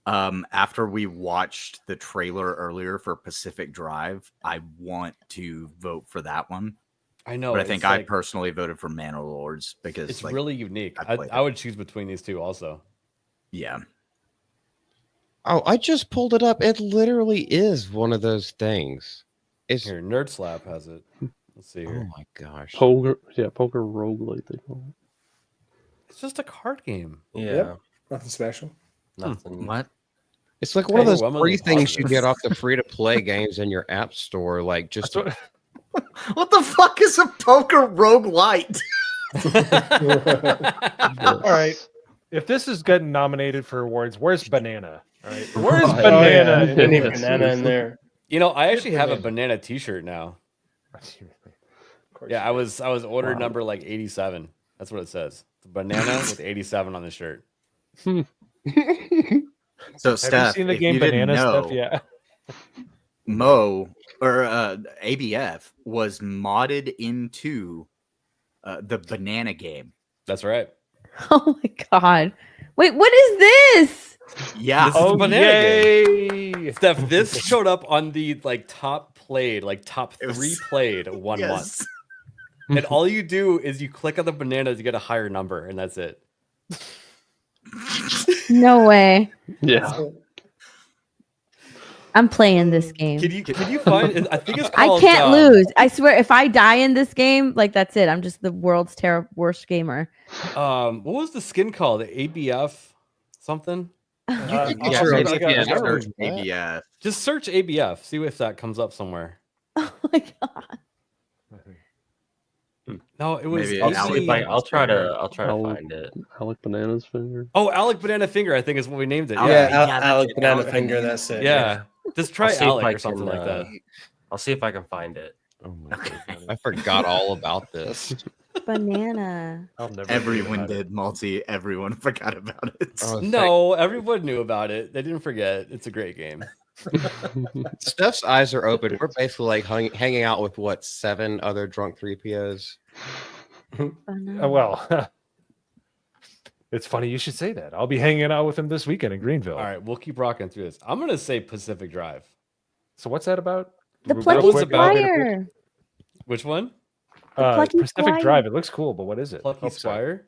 After we watched the trailer earlier for Pacific Drive, I want to vote for that one. I know. But I it's think I like- personally voted for Manor Lords because It's like, really unique. I played I would choose between these two also. yeah. Oh, I just pulled it up. It literally is one of those things. It's Here, Nerd Slap has it. Let's see oh here. my gosh. Poker roguelite. They call it. It's just a card game. Yeah. Yep. Nothing special. Nothing. What? It's like one of those Overwhelmingly free things you positive. get off the free to play games in your app store, like just to What the fuck is a poker roguelite? All right. If this is getting nominated for awards, where's Banana? All right. Where's Oh, Banana? yeah. in We need this? banana in there. You know, I actually have a banana T-shirt now. Yeah, I was ordered number like 87. That's what it says. It's a banana with 87 on the shirt. So Have Steph, you seen the if game you didn't Banana know, stuff? Yeah. Mo or ABF was modded into the banana game. That's right. Oh my god. Wait, what is this? Yeah. This is the banana game. Yay! Steph, this showed up on the like top played, like top It was- 3 played one Yes. month. And all you do is you click on the banana to get a higher number, and that's it. No way. Yeah. I'm playing this game. Can you find? I think it's I called. can't lose. I swear, if I die in this game, like that's it. I'm just the world's worst gamer. What was the skin called? The ABF something? Yeah, Sure, maybe I if got you it. search Yeah. ABF. Just search ABF. See if that comes up somewhere. Oh my god. No, it was. Maybe I'll Alec see if I, I'll try to Alec- find it. Alec Banana's finger. Oh, Alec Banana Finger. I think is what we named it. Oh, Yeah, Yeah, that's Alec it, Banana Alec Finger. Banana. That's it. yeah. Just try I'll see if Alec I or something can, like that. I'll see if I can find it. Oh my God. I forgot all about this. Banana. I'll never. Everyone did, Multi. Everyone forgot about it. Oh, No, everyone knew about it. They didn't forget. It's a great game. Steph's eyes are open. We're basically like hanging out with what 7 other drunk 3POs. Banana. Well, it's funny you should say that. I'll be hanging out with him this weekend in Greenville. All right, we'll keep rocking through this. I'm gonna say Pacific Drive. So what's that about? The Real Plucky quick, Squire. Which one? Plucky Pacific Squire. Drive. It looks cool, but what is it? Plucky Hope so. Squire.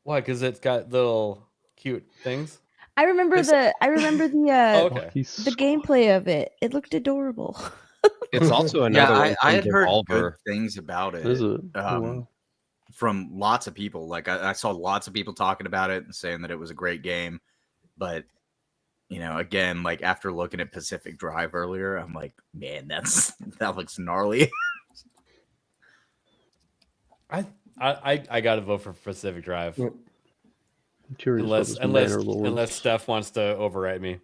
Why? Because it's got little cute things. I remember the Oh, okay. the gameplay of it. It looked adorable. It's also another one I from had heard good Devolver. things about it. Is it? Wow. From lots of people. Like I saw lots of people talking about it and saying that it was a great game. But again, like after looking at Pacific Drive earlier, I'm like, man, that looks gnarly. I gotta vote for Pacific Drive. I'm curious Unless Steph wants to overwrite me.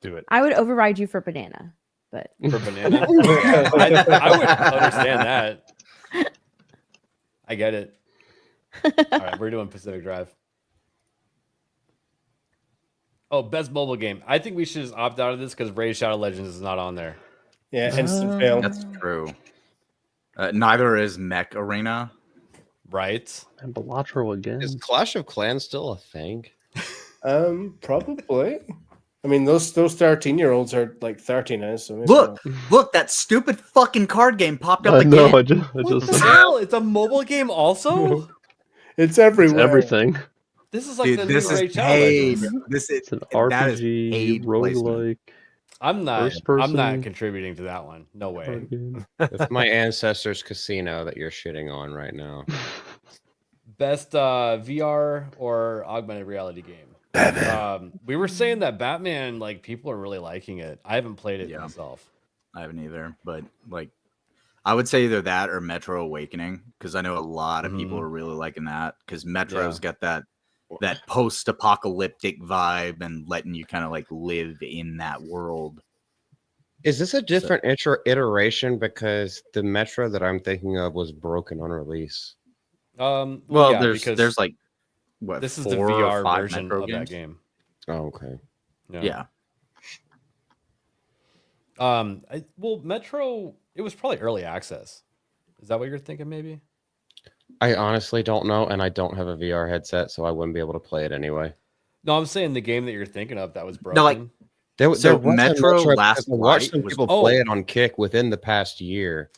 Do it. I would override you for banana, but For banana? I would understand that. I get it. All right, we're doing Pacific Drive. Oh, best mobile game. I think we should just opt out of this because Raid Shadow Legends is not on there. Yeah, instant fail. That's true. Neither is Mech Arena. Right. And Balatro again. Is Clash of Clans still a thing? Probably. I mean, those 13-year-olds are like 30 now. So maybe Look, that stupid fucking card game popped up I again. know. I What just the hell? It's a mobile game also? it's everywhere. everything. This is like Dude, the this new is Raid Shadow paid. Legends. It's an that is RPG, paid placement. roguelike. I'm not First person. contributing to that one. No way. card game. It's my ancestors' casino that you're shitting on right now. Best VR or augmented reality game. We were saying that Batman, like people are really liking it. I haven't played it myself. I haven't either, but like I would say either that or Metro Awakening because I know a lot of people are really liking that because Metro's got that post-apocalyptic vibe and letting you kind of like live in that world. Is this a different iteration because the Metro that I'm thinking of was broken on release? Well, yeah, there's like what this is the 4 or VR 5 version Metro of games? that game. Oh, okay. Yeah. Well, Metro, it was probably early access. Is that what you're thinking? Maybe. I honestly don't know, and I don't have a VR headset, so I wouldn't be able to play it anyway. No, I'm saying the game that you're thinking of that was broken. No, like There So was a Metro Last because I watched Light some was- people play it on Kick within the past year,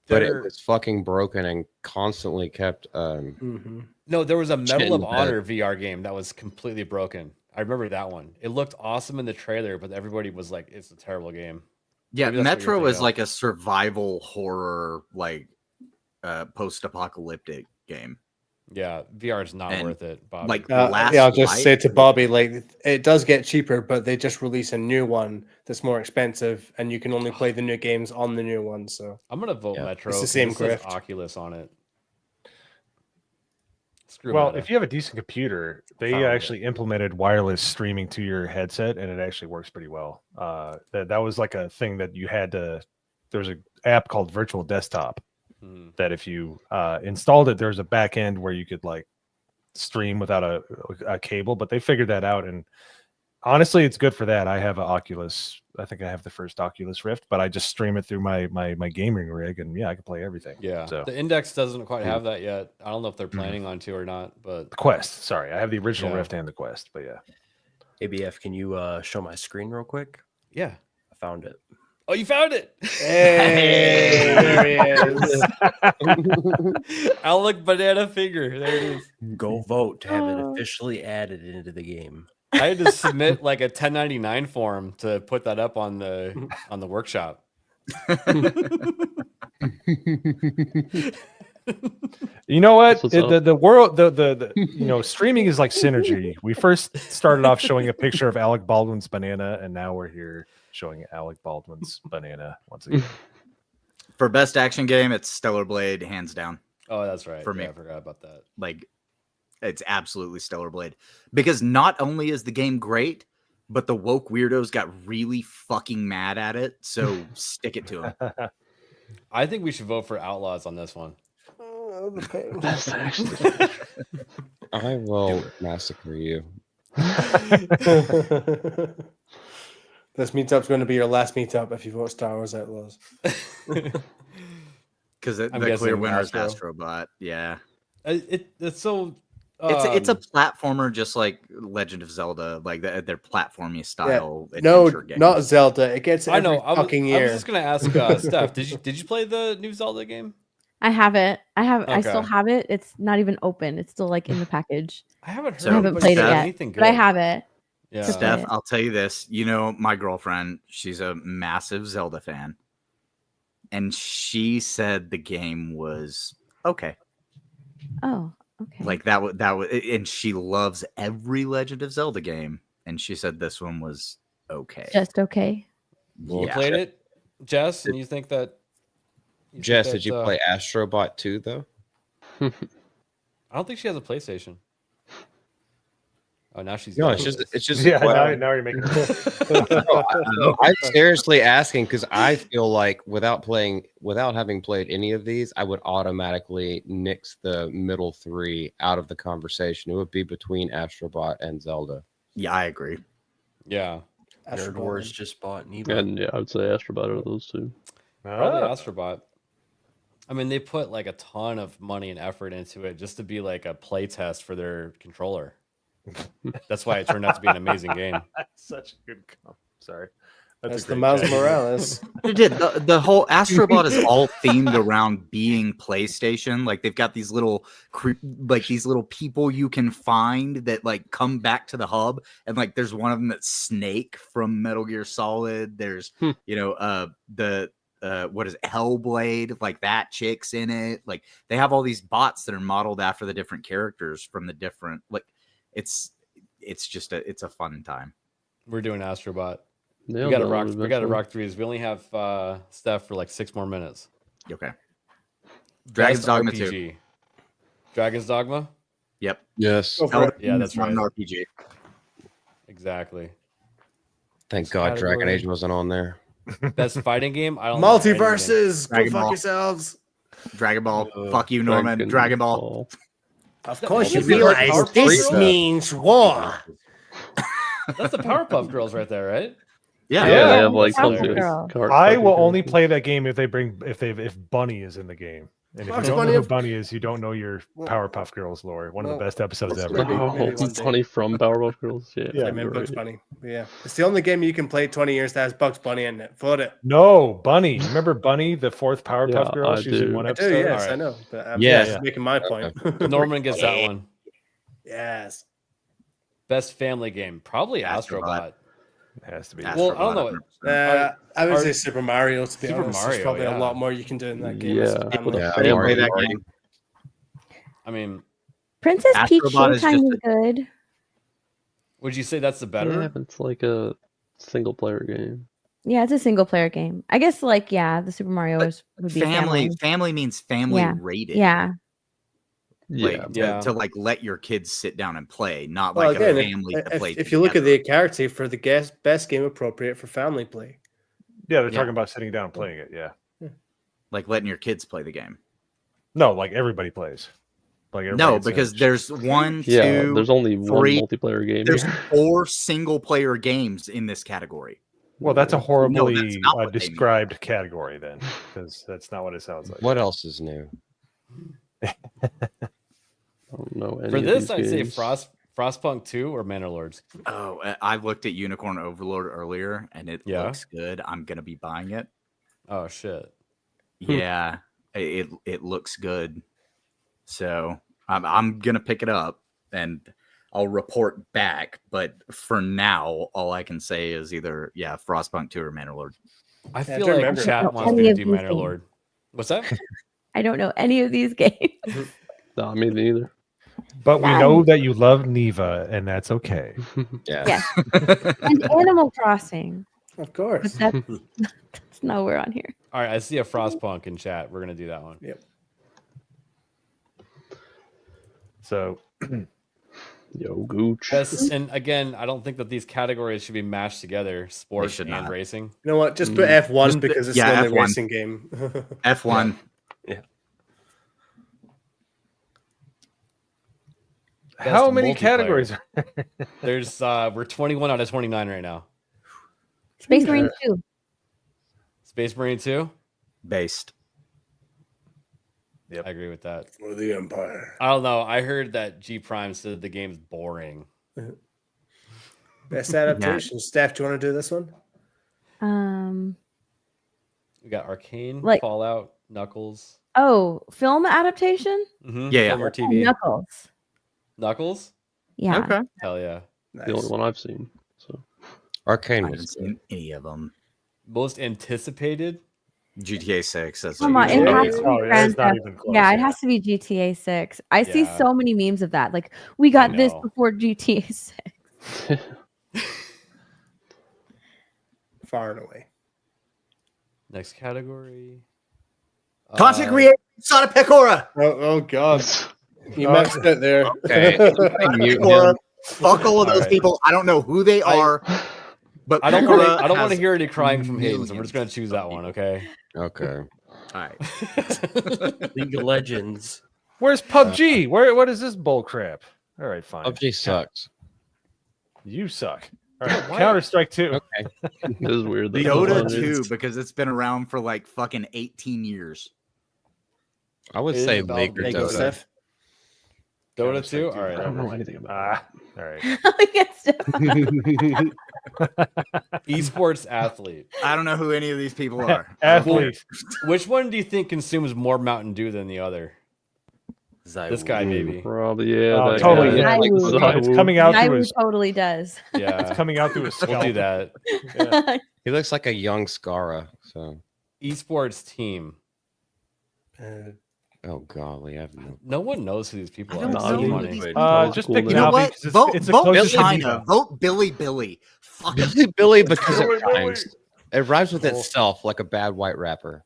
but it was fucking broken and constantly kept. No, there was a Shit Medal in of the bed. Honor VR game that was completely broken. I remember that one. It looked awesome in the trailer, but everybody was like, "It's a terrible game." Yeah, Maybe that's what you're Metro thinking is of. like a survival horror, like post-apocalyptic game. Yeah, VR is not And, worth it, Bob. like, I'll just say to Bobby, like it does get cheaper, but they just release a new one that's more expensive, and you can only play the new games on the new one. So I'm gonna vote Metro. It's the 'cause same it says grift. Oculus on it. Screw Well, Meta. if you have a decent computer, they Found it. actually implemented wireless streaming to your headset, and it actually works pretty well. That was like a thing that you had to. There's an app called Virtual Desktop that if you installed it, there's a back end where you could like stream without a cable, but they figured that out, and honestly, it's good for that. I have an Oculus. I think I have the first Oculus Rift, but I just stream it through my gaming rig, and yeah, I can play everything. Yeah, So the Index doesn't quite have that yet. I don't know if they're planning on to or not, but the Quest. Sorry, I have the original Yeah. Rift and the Quest, but yeah. ABF, can you show my screen real quick? Yeah, I found it. Oh, you found it! Hey, there he is. Alec Banana Finger. There it is. Go vote to have it officially added into the game. I had to submit like a 1099 form to put that up on the workshop. You know what? That's what's The world, the streaming is like synergy. We first started off showing a picture of Alec Baldwin's banana, and now we're here showing Alec Baldwin's banana once again. For best action game, it's Stellar Blade, hands down. Oh, that's right. For me. Yeah, I forgot about that. Like, it's absolutely Stellar Blade because not only is the game great, but the woke weirdos got really fucking mad at it. So stick it to them. I think we should vote for Outlaws on this one. That's actually. I will massacre you. This meetup's going to be your last meetup if you vote Star Wars Outlaws. Because the I'm clear guessing winner is Astro. Astrobot. Yeah. It's so. It's a platformer just like Legend of Zelda, like their platformy style No, adventure game. not Zelda. It gets I every know. I fucking was year. just gonna ask Steph. Did you play the new Zelda game? I have it. I still Okay. have it. It's not even open. It's still like in the package. I haven't heard So, I haven't anybody played say it yet, anything but I good. have it. Yeah. To play Steph, it. I'll tell you this. You know, my girlfriend, she's a massive Zelda fan. And she said the game was okay. Oh, okay. Like that was and she loves every Legend of Zelda game. And she said this one was okay. Just okay. You played it, Jess, and you think that? Jess, did you play Astrobot 2 though? I don't think she has a PlayStation. Oh, now she's No, got it's it. just Yeah, now you're making I'm seriously asking because I feel like without having played any of these, I would automatically nix the middle three out of the conversation. It would be between Astrobot and Zelda. Yeah, I agree. Yeah. Nerd Wars just bought Neva. And yeah, I would say Astrobot out of those two. Probably Astrobot. I mean, they put like a ton of money and effort into it just to be like a play test for their controller. That's why it turned out to be an amazing game. Such a good comp. Sorry. That's a the great Miles catch. Morales. The whole Astrobot is all themed around being PlayStation. Like they've got these little these little people you can find that like come back to the hub, and like there's one of them that's Snake from Metal Gear Solid. There's you know what is it, Hellblade, like that chick's in it. Like they have all these bots that are modeled after the different characters from the different like it's just it's a fun time. We're doing Astrobot. Yeah, we got to that rock. was We got to definitely- rock threes. We only have Steph for like 6 more minutes. Okay. Dragon's Best Dogma RPG. 2. Dragon's Dogma. Yep. Yes. Yeah, that's right. An RPG. Exactly. Thank God Dragon category. Age wasn't on there. Best fighting game. I don't know anything. Multiverses. Go Dragon fuck Ball. yourselves. Dragon Ball. Fuck you, Norman. Dragon Ball. Of course you Is that like realize Powerpuff this Girls? means war. That's the Powerpuff Girls right there, right? Yeah. Yeah, they have like Powerpuff something. Girl. I will only play that game if Bunny is in the game. And if What's you don't Bunny know who of- Bunny is, you don't know your Powerpuff Girls lore. One of the best episodes ever. maybe one day. Bunny from Powerpuff Girls. Yeah, Yeah, I mean you're Bugs right. Bunny. But yeah, it's the only game you can play 20 years that has Bugs Bunny in it. Vote it. No, Bunny. Remember Bunny, the fourth Powerpuff Yeah, Girl? I She's in do. one I do, episode. yes, Alright. I know. But I'm Yeah. just making my point. Norman gets that one. Yes. Best family game. Probably Astrobot. It has to be. Well, I don't know. I would Are- say Super Mario, to be Super honest. Mario, There's probably yeah. a lot more you can do in that game. Yeah, as a family. with a Yeah, I didn't play family. that game. I mean, Princess Peach Astrobot is Showtime just is good. would you say that's the better? Yeah, but it's like a single player game. Yeah, it's a single player game. I guess the Super Mario would be Family. family. Family means family Yeah. rated. Yeah. Like, Yeah, Yeah. to like let your kids sit down and play, not Well, like again, a family to play. if you look at together. the character for the best game appropriate for family play. Yeah, they're Yeah. talking about sitting down and playing it. Yeah. like letting your kids play the game. No, like everybody plays. Like everybody No, gets in because it. there's one, Yeah, two, there's only three- one multiplayer game. there's here. 4 single player games in this category. Well, that's a horribly that's not what they mean. described category then, because that's not what it sounds like. What else is new? I don't know. Any For of this, these I'd say games. Frostpunk 2 or Manor Lords. Oh, I looked at Unicorn Overlord earlier, and it Yeah? looks good. I'm gonna be buying it. Oh shit. Yeah, it looks good. So I'm gonna pick it up, and I'll report back. But for now, all I can say is either Frostpunk 2 or Manor Lord. I Yeah, feel don't like remember. chat wants Any me to of do these Manor games. Lord. What's that? I don't know any of these games. Nah, me neither. But we know that you love Neva, and that's okay. Yeah. Yes. And Animal Crossing. Of But course. that's nowhere on here. All right, I see a Frostpunk in chat. We're gonna do that one. Yep. So Yo, Gooch. And again, I don't think that these categories should be mashed together. Sports should and not. racing. You know what? Just put F1 Just put- because it's yeah, the only F1. racing game. F1. how Best many multiplayer. categories? There's we're 21 out of 29 right now. Space Marine 2. Space Marine 2. Based. I agree with that. For the Empire. I don't know. I heard that G Prime said the game's boring. Best adaptation. Steph, do you want to do this one? We got Arcane, Like- Fallout, Knuckles, Oh, film adaptation? Yeah, Film or Oh, TV. Knuckles. Knuckles? Yeah. Okay. Hell yeah. The only one I've seen. So Arcane I was haven't good. seen any of them. Most anticipated? GTA 6. That's Come on, a it huge has one. to be Oh, yeah, Grand it's not Theft. even close, Yeah, it yeah. has to be GTA 6. I see Yeah. so many memes of that. Like, we got this know. before GTA 6. Far and away. Next category. Content creator, Sada Pecora. Oh God. You messed it there. Okay. Mute Pecora. him. Fuck all of those Alright. people. I don't know who they are. But I don't Pecora want to has hear any crying from Hayden, so we're just gonna millions choose of that one, people. okay? All Okay. right. League of Legends. Where's PUBG? What is this bull crap? All right, fine. PUBG sucks. You suck. All right, Counter Strike 2. Okay. it is weird. that Dota it's on 2 because it's been around for like fucking 18 years. I would It is say about League or There you go, Dota. Steph. Dota 2? All right. I don't know anything about it. All right. Esports athlete. I don't know who any of these people are. Athlete. Which one do you think consumes more Mountain Dew than the other? This guy, maybe. Probably, yeah. Oh, that totally. guy. Yeah. It's coming out through Naiwu his. totally does. Yeah. It's coming out through his scalp. We'll do that. Yeah. He looks like a young Scara. So. Esports team. Oh golly, I have no. No one knows who these people I are. don't It's know so who funny. these Just Cool pick You know Navi what? because Vote, it's the vote closest to China. Diva. Vote Billy. Fuck it. Billy because it Billy. rhymes. It rhymes with itself like a bad white rapper.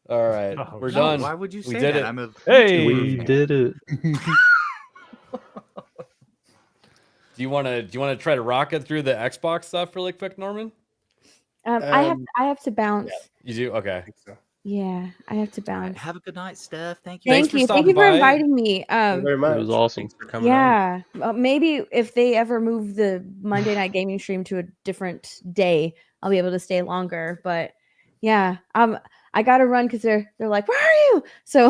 All right, Oh, we're no, done. Why would you We say did that? it. I'm a Hey. We did it. Do you want to try to rocket through the Xbox stuff really quick, Norman? I have to bounce. You do? Okay. Yeah, I have to All right, bounce. have a good night, Steph. Thank you. Thanks Thank for you. Thank stopping you for by. inviting me. Thank you very much. It was awesome. Thanks for coming on. Yeah, maybe if they ever move the Monday night gaming stream to a different day, I'll be able to stay longer. But yeah, I gotta run because they're like, where are you? So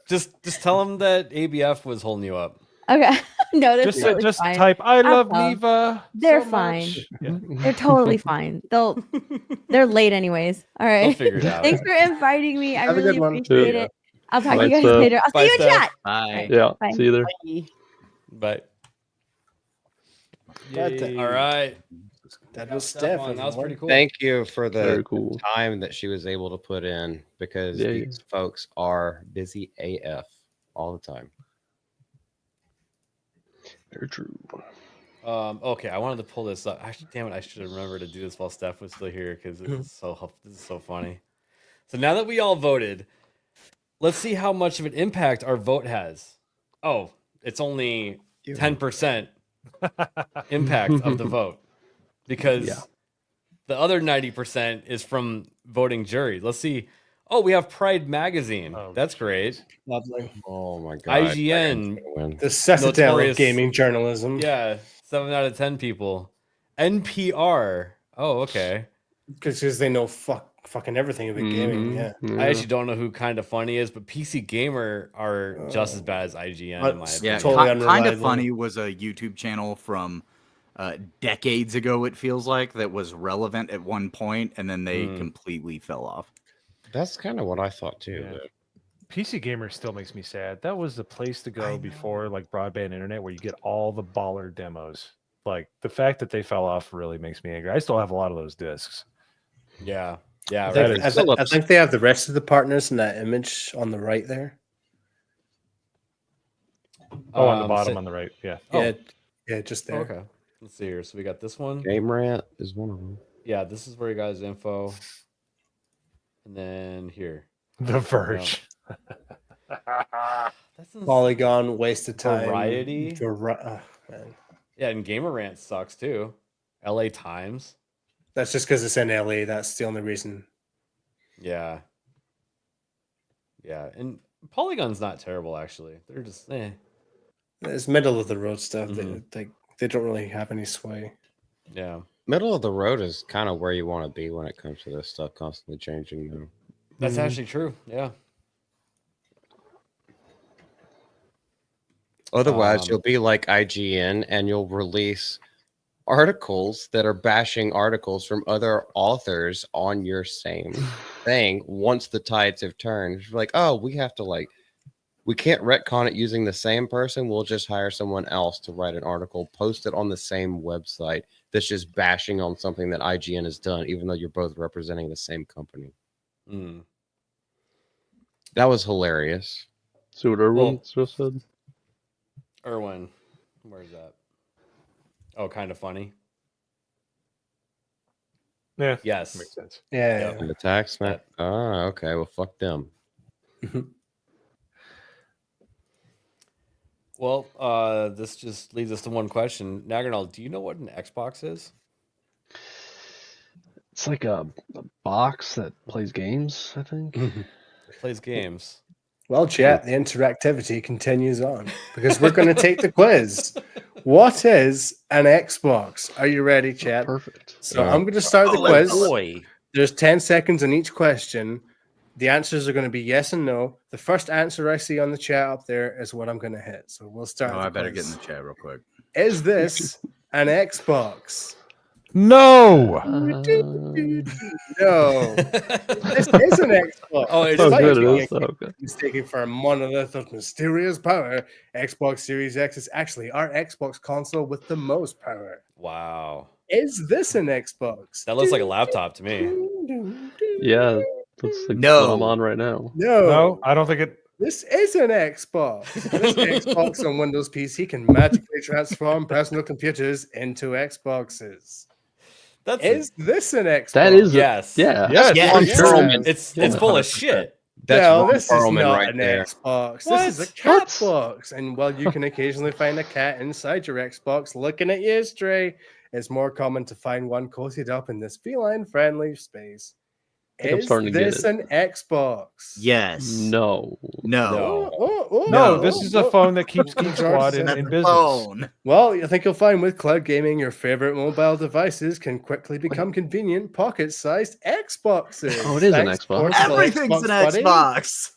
Just tell them that ABF was holding you up. okay, no, that's Just totally just fine. type I I'll love tell 'em. Neva. They're so fine. much." Yeah. They're totally fine. They're late anyways. All They'll right. figure it out. Thanks for inviting me. I Have a really good one. appreciate Yeah. it. I'll talk to Bye, you guys Steph. later. I'll Bye, see you in Steph. chat. Bye. Yeah. Bye. See you there. Bye. Yay. All right. That was Steph Steph. on. That was pretty cool. Thank you for Very the cool. time that she was able to put in because Yeah, these folks are busy AF all the time. Very true. Okay, I wanted to pull this up. Actually, damn it, I should have remembered to do this while Steph was still here because this is so funny. So now that we all voted, let's see how much of an impact our vote has. Oh, it's only 10% impact of the vote because the other 90% is from voting juries. Let's see. Oh, we have Pride Magazine. Oh, That's great. Lovely. Oh my god. IGN. The citadel Notorious- of gaming journalism. Yeah, 7 out of 10 people. NPR. Oh, okay. Because they know fucking everything about gaming. Yeah. I actually don't know who Kind of Funny is, but PC Gamer are just as bad as IGN in my That's opinion. Yeah, Totally Kind of unreliable. Funny was a YouTube channel from decades ago. It feels like that was relevant at one point, and then they completely fell off. That's kind of what I thought too. Yeah. but- PC Gamer still makes me sad. That was the place to go before like broadband internet where you get all the baller demos. Like the fact that they fell off really makes me angry. I still have a lot of those discs. Yeah. Yeah. I Right. think, I think they have the rest of the partners in that image on the right there. Oh, on the bottom so- on the right. Yeah. Yeah, yeah, just there. Okay. Let's see here. So we got this one. Game Rant is one of them. Yeah, this is where you guys info. And then here. The Verge. That's Polygon, waste of time. Variety. Man. Yeah, and Gamer Rant sucks too. LA Times. That's just because it's in LA. That's the only reason. Yeah. Yeah, and Polygon's not terrible actually. They're just It's middle of the road stuff. Mhm. They don't really have any sway. Yeah. Middle of the road is kind of where you want to be when it comes to this stuff constantly changing. Though. That's actually true. Yeah. Otherwise, you'll be like IGN and you'll release articles that are bashing articles from other authors on your same thing once the tides have turned. It's like, oh, we have to we can't retcon it using the same person. We'll just hire someone else to write an article, post it on the same website that's just bashing on something that IGN has done, even though you're both representing the same company. That was hilarious. See what Erwin just said? Erwin, where's that? Oh, kind of funny. Yeah. Yes. Makes sense. Yeah. The tax man. Ah, okay. Well, fuck them. Well, this just leads us to one question. Naganal, do you know what an Xbox is? It's like a box that plays games, I think. It plays games. Well, chat, the interactivity continues on because we're going to take the quiz. What is an Xbox? Are you ready, chat? Perfect. So I'm going to start the quiz. Boy. There's 10 seconds on each question. The answers are going to be yes and no. The first answer I see on the chat up there is what I'm going to hit. So we'll start. I better get in the chat real quick. Is this an Xbox? No. No. This is an Xbox. Oh, it Oh, is. good. It is. Okay. Mistaken for a monolith of mysterious power, Xbox Series X is actually our Xbox console with the most power. Wow. Is this an Xbox? That looks like a laptop to me. Yeah, that's like No. what I'm on right now. No, I don't think it. This is an Xbox. This Xbox on Windows PC can magically transform personal computers into Xboxes. Is this an Xbox? That is. Yes. Yeah. Yes. Yes. Perlman. It's full of shit. That's No, Ron this is Perlman not right an there. Xbox. What? This is a cat box. And while you can occasionally find a cat inside your Xbox looking at you, Stray, it's more common to find one coated up in this feline-friendly space. think I'm Is starting to get this it. an Xbox? Yes. No. No. No, this is a phone that keeps Geek Squad in business. Phone. Well, I think you'll find with cloud gaming, your favorite mobile devices can quickly become convenient, pocket-sized Xboxes. Oh, it is an Thanks, Xbox. portable Everything's an buddy. Xbox.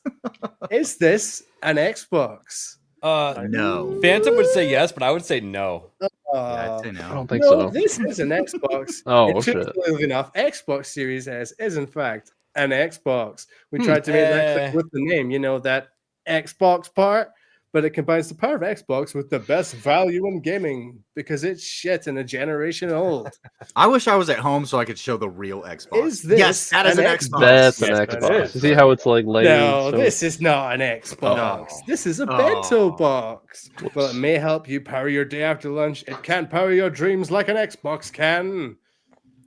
Is this an Xbox? No. Phantom would say yes, but I would say no. Yeah, I'd say no. I don't think no, so. this is an Xbox. Oh, Intuitively enough, Xbox Series S is in fact an Xbox. We tried to make that clear with the name, you know, that Xbox part, but it combines the power of Xbox with the best value in gaming because it's shit and a generation old. I wish I was at home so I could show the real Xbox. Is this yes, that is an Xbox. That's an Yes, it Xbox. is. You see how it's like layered? No, so- this is not an Xbox. Oh. This is a bento Oh. box. Well, it may help you power your day after lunch. It can't power your dreams like an Xbox can.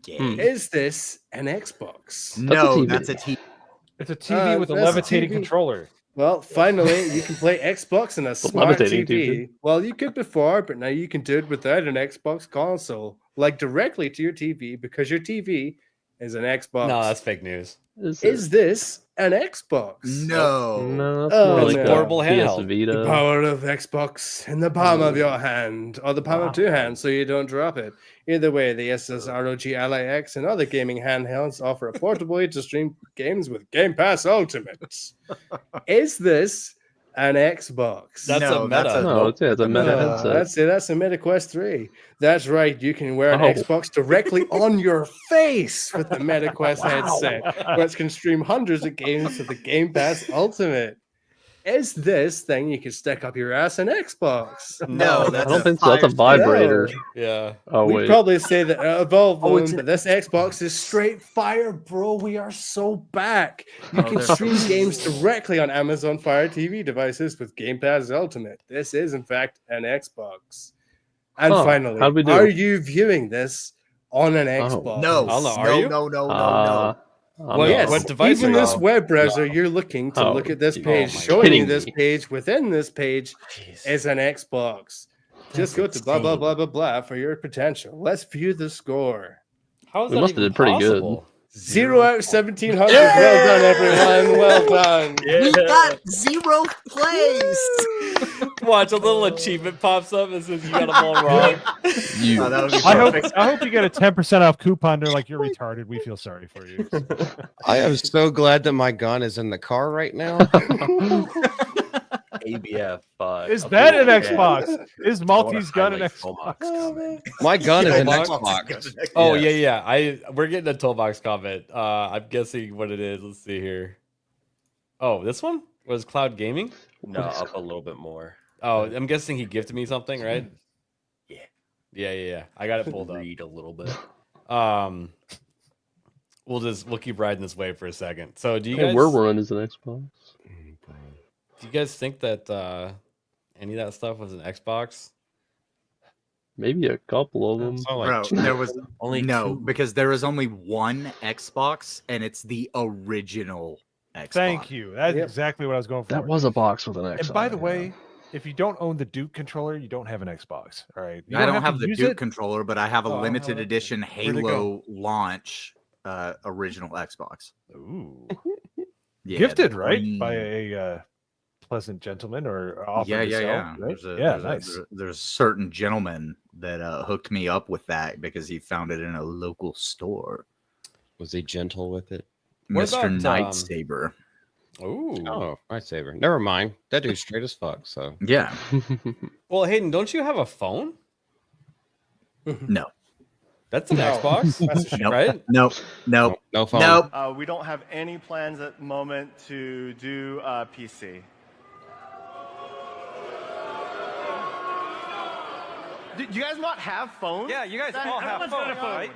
Is this an Xbox? No, TV. that's a TV. It's a TV with a that's a levitating TV. controller. Well, finally, you can play Xbox on a smart levitating TV. TV. Well, you could before, but now you can do it without an Xbox console, like directly to your TV, because your TV is an Xbox. No, that's fake news. Is this an Xbox? No. No, that's Oh, more like no. a Portable PS handheld. The Vita. power of Xbox in the palm of your hand, or the palm of two hands, so you don't drop it. Either way, the Asus ROG Ally X and other gaming handhelds offer a portable way to stream games with Game Pass Ultimate. Is this an Xbox? That's No, a that's meta. a- No, it's a meta headset. That's a Meta Quest 3. That's right. You can wear an Oh. Xbox directly on your face with the Meta Quest headset, which can stream hundreds of games to the Game Pass Ultimate. Is this thing you can stick up your ass an Xbox? No, I that's don't a think so. That's a Fire Stick. vibrator. Yeah. Oh We'd wait. probably say that Evolve Oh, it's but this Xbox is straight fire, bro. We are so back. You can they're- stream games directly on Amazon Fire TV devices with Game Pass Ultimate. This is, in fact, an Xbox. And Huh, finally, how'd we do? are you viewing this on an Xbox? No. I don't know, are no, you? no, no, no, no. What- Yes, what device even are you this on? web browser you're looking to Oh, look at this oh page, my showing you kidding this me. page within this page is an Xbox. Just go to blah blah blah blah blah for your potential. Let's view the score. How is We that must have even did pretty good. possible? 0 out of 1700. Well done, everyone. Well done. We got 0 plays. Watch, a little achievement pops up and says you got them all wrong. You. Oh, that would be I perfect. hope you get a 10% off coupon. They're like, you're retarded. We feel sorry for you. I am so glad that my gun is in the car right now. ABF. Is up that to an it. Xbox? Is Maltese gun an highlight Xbox? Toolbox. My gun is Yeah, an Xbox Xbox. is an Oh Xbox. yeah. We're getting a toolbox comment. I'm guessing what it is. Let's see here. Oh, this one was Cloud Gaming. No, up a little bit more. Oh, I'm guessing he gifted me something, right? Yeah. Yeah. I got it pulled up. Read a little bit. We'll keep riding this wave for a second. So do you Hey, guys we're running as an Xbox. do you guys think that any of that stuff was an Xbox? Maybe a couple of them. Bro, there was Only no two. because there was only one Xbox, and it's the original Xbox. Thank you. That's exactly what I was going for. That was a box with an X. And by on the it, way, if you don't own the Duke controller, you don't have an Xbox. All right. You I don't have to the use Duke it. controller, but I have a Oh, limited edition where'd it go? Halo launch original Xbox. Ooh. Yeah, Gifted, the right? green- By a pleasant gentleman or offered yeah, to yeah, sell, yeah. right? There's Nice. there's a certain gentleman that hooked me up with that because he found it in a local store. Was he gentle with it? What Mr. about, Nightsaber. Ooh. Oh, lightsaber. Never mind. That dude's straight as fuck. So Yeah. Well, Hayden, don't you have a phone? No. That's an Xbox, Nope. right? Nope. Nope. no phone. Nope. We don't have any plans at the moment to do PC. Do you guys not have phones? Yeah, you guys all have phones, right?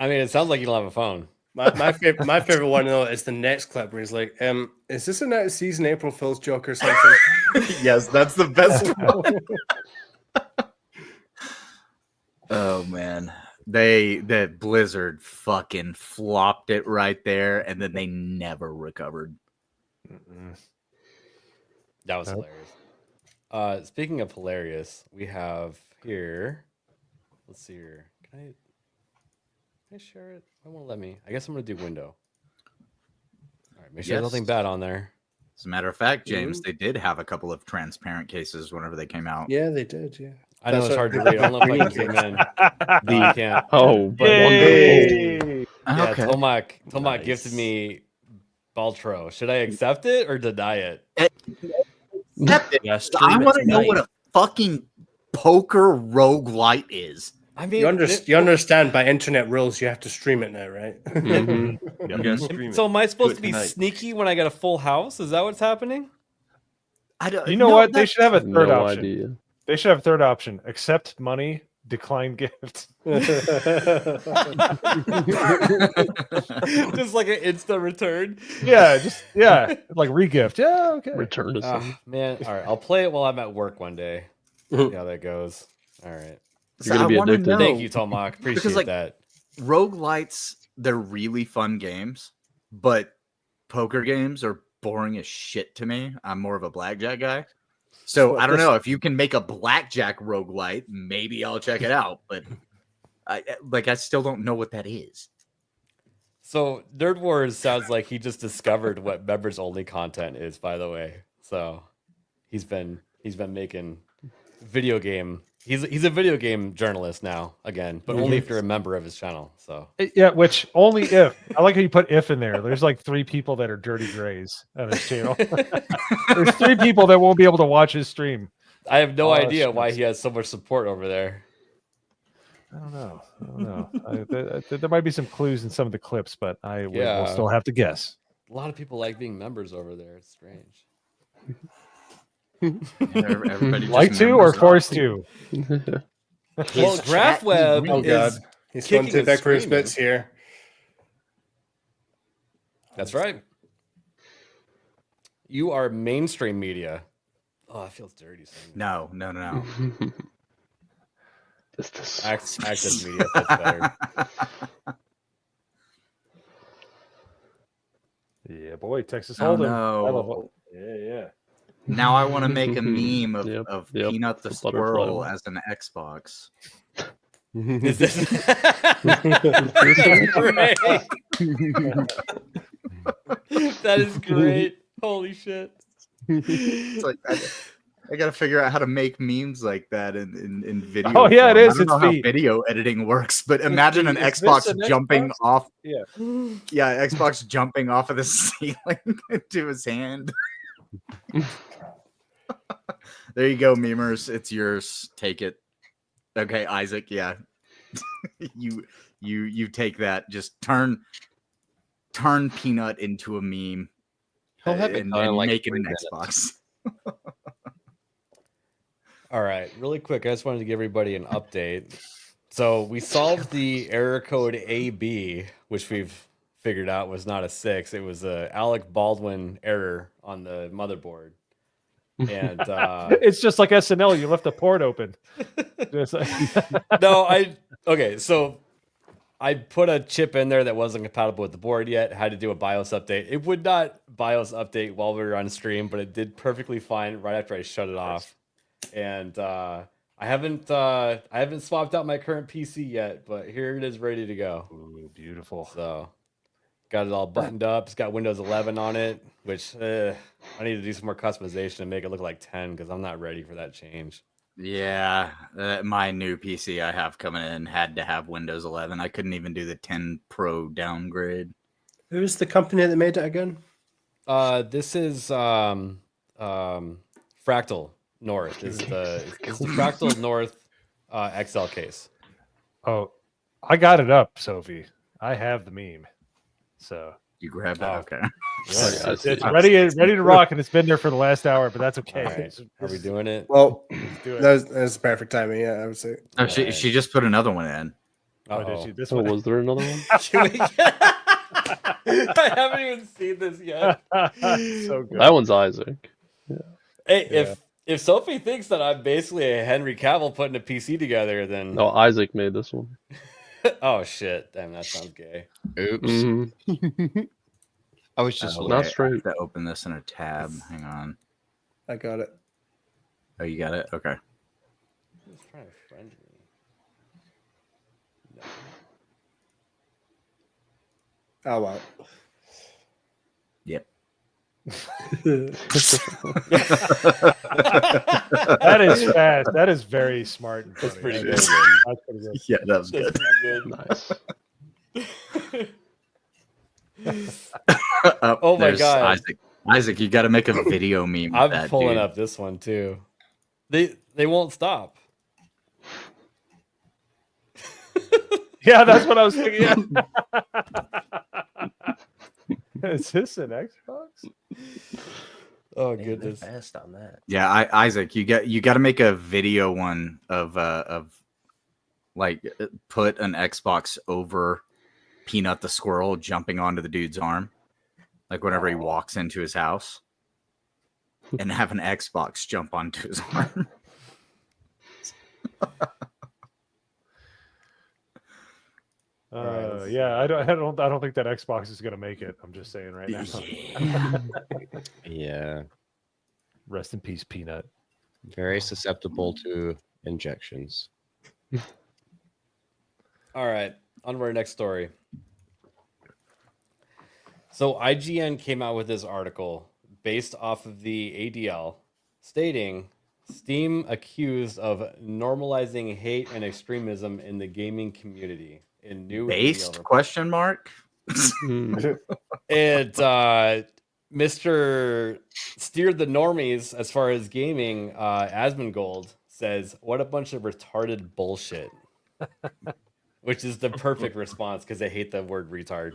I mean, it sounds like you don't have a phone. My favorite one though is the next clip where he's like, is this an out of season April Fool's joke or something? Yes, that's the best one. Oh man. That Blizzard fucking flopped it right there, and then they never recovered. That was hilarious. Speaking of hilarious, we have here. Let's see here. Can I share it? I won't let me. I guess I'm gonna do window. All right, make sure there's nothing bad on there. As a matter of fact, James, they did have a couple of transparent cases whenever they came out. Yeah, they did. Yeah. I know it's hard to read. I don't know if I can zoom in. No, I can't. Oh, But wonderful. yeah, Okay. Tomac gifted me Baltro. Should I accept it or deny it? Accept it. Yeah, stream I it want to know tonight. what a fucking poker roguelite is. I mean, You understand by internet rules you have to stream it now, right? You gotta stream so it. am I supposed Do to it be tonight. sneaky when I get a full house? Is that what's happening? I don't. You know what? They should have a third No option. idea. They should have a third option. Accept money, decline gift. Just like an instant return. Yeah, like regift. Yeah, okay. Return to sender. Man, all right. I'll play it while I'm at work one day. See how that goes. All right. You're gonna I be wanna addicted. know, Thank you, Tomac. Appreciate because, like, that. roguelites, they're really fun games, but poker games are boring as shit to me. I'm more of a blackjack guy. So I don't know if you can make a blackjack roguelite, maybe I'll check it out. But I still don't know what that is. So Nerd Wars sounds like he just discovered what members only content is, by the way. So he's been making video game. He's a video game journalist now again, but only if you're a member of his channel. So Yeah, which only if. I like how you put if in there. There's like 3 people that are dirty grays on his channel. There's 3 people that won't be able to watch his stream. I have no Oh, idea why shit. he has so much support over there. I don't know. There might be some clues in some of the clips, but I will Yeah. still have to guess. A lot of people like being members over there. It's strange. Everybody Like just to or members forced up. to? Well, GraphWeb Oh god, is he's going kicking too and big for his screaming. bits here. That's right. You are mainstream media. Oh, that feels dirty. saying that. No. Access media fits better. Yeah, boy, Texas Oh, Hold'em. no. I love it. Yeah. Now I want to make a meme of, Yep, of yep, Peanut the the butterfly Squirrel one. as an Xbox. Is this great? That is great. Holy shit. It's like I gotta figure out how to make memes like that in video. Oh, yeah, it form. is. I don't know It's how the- video editing works, but imagine an Is this Xbox an jumping Xbox? off. Yeah. Yeah, Xbox jumping off of the ceiling into his hand. There you go, memers. It's yours. Take it. Okay, Isaac. Yeah, you take that. Just turn Peanut into a meme He'll have it and done in like make it 3 an minutes. Xbox. All right, really quick, I just wanted to give everybody an update. So we solved the error code AB, which we've figured out was not a 6. It was a Alec Baldwin error on the motherboard. And It's just like SNL. You left the port open. Just like- okay, so I put a chip in there that wasn't compatible with the board yet. Had to do a BIOS update. It would not BIOS update while we were on stream, but it did perfectly fine right after I shut it off. And I haven't swapped out my current PC yet, but here it is, ready to go. Ooh, beautiful. So got it all buttoned up. It's got Windows 11 on it, which I need to do some more customization and make it look like 10 because I'm not ready for that change. Yeah, my new PC I have coming in had to have Windows 11. I couldn't even do the 10 Pro downgrade. Who's the company that made it again? This is Fractal North. Is the Fractal North XL case. Oh, I got it up, Sophie. I have the meme. So you grabbed that. Okay. It's ready to rock, and it's been there for the last hour, but that's okay. Right. Are we doing it? Well, do it. That's perfect timing. Yeah, I would say. Oh, she just put another one in. Did she? This Oh, one? was there another one? I haven't even seen this yet. So good. That one's Isaac. Hey, if Sophie thinks that I'm basically a Henry Cavill putting a PC together, then No, Isaac made this one. oh shit, damn, that sounds gay. Oops. Mm-hmm. I was just Oh, Not wait, straight. I have to open this in a tab. Hang on. I got it. Oh, you got it? Okay. Who's trying to friend me? No. Oh wow. Yep. That is fast. That is very smart. And That's funny. pretty That good. is- That's pretty good. Yeah, that was That's good. pretty good. Nice. Oh my There's God. Isaac, you got to make a video meme. With I'm that, pulling dude. up this one too. They won't stop. Yeah, that's what I was thinking. Yeah. Is this an Xbox? Oh Man, they're goodness. fast on that. Yeah, Isaac, you got to make a video one of like put an Xbox over Peanut the squirrel jumping onto the dude's arm, like whenever he walks into his house, and have an Xbox jump onto his arm. Yeah, I don't think that Xbox is gonna make it. I'm just saying right now. Yeah. Rest in peace, Peanut. Very susceptible to injections. All right, on to our next story. So IGN came out with this article based off of the ADL stating Steam accused of normalizing hate and extremism in the gaming community in new Based ADL question mark. and Mr. Steered the Normies as far as gaming, Asmongold says, "What a bunch of retarded bullshit," which is the perfect response because they hate the word retard.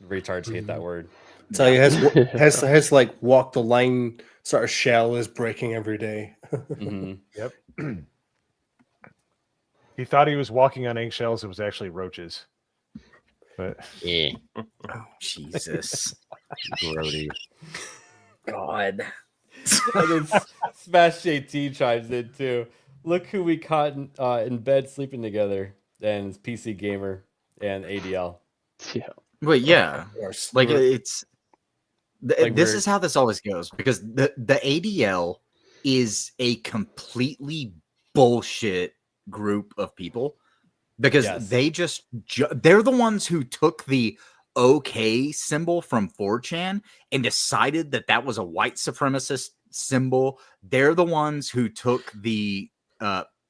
Retards hate that word. Tell you his like walk the line sort of shell is breaking every day. Mm-hmm. Yep. He thought he was walking on eggshells. It was actually roaches. But Yeah. Oh, Jesus. Grody. God. And then Smash JT chimes in too. Look who we caught in bed sleeping together. And it's PC Gamer and ADL. Yeah. Well, yeah. Like it's Like this we're- is how this always goes because the ADL is a completely bullshit group of people because Yes. they just they're the ones who took the OK symbol from 4chan and decided that that was a white supremacist symbol. They're the ones who took the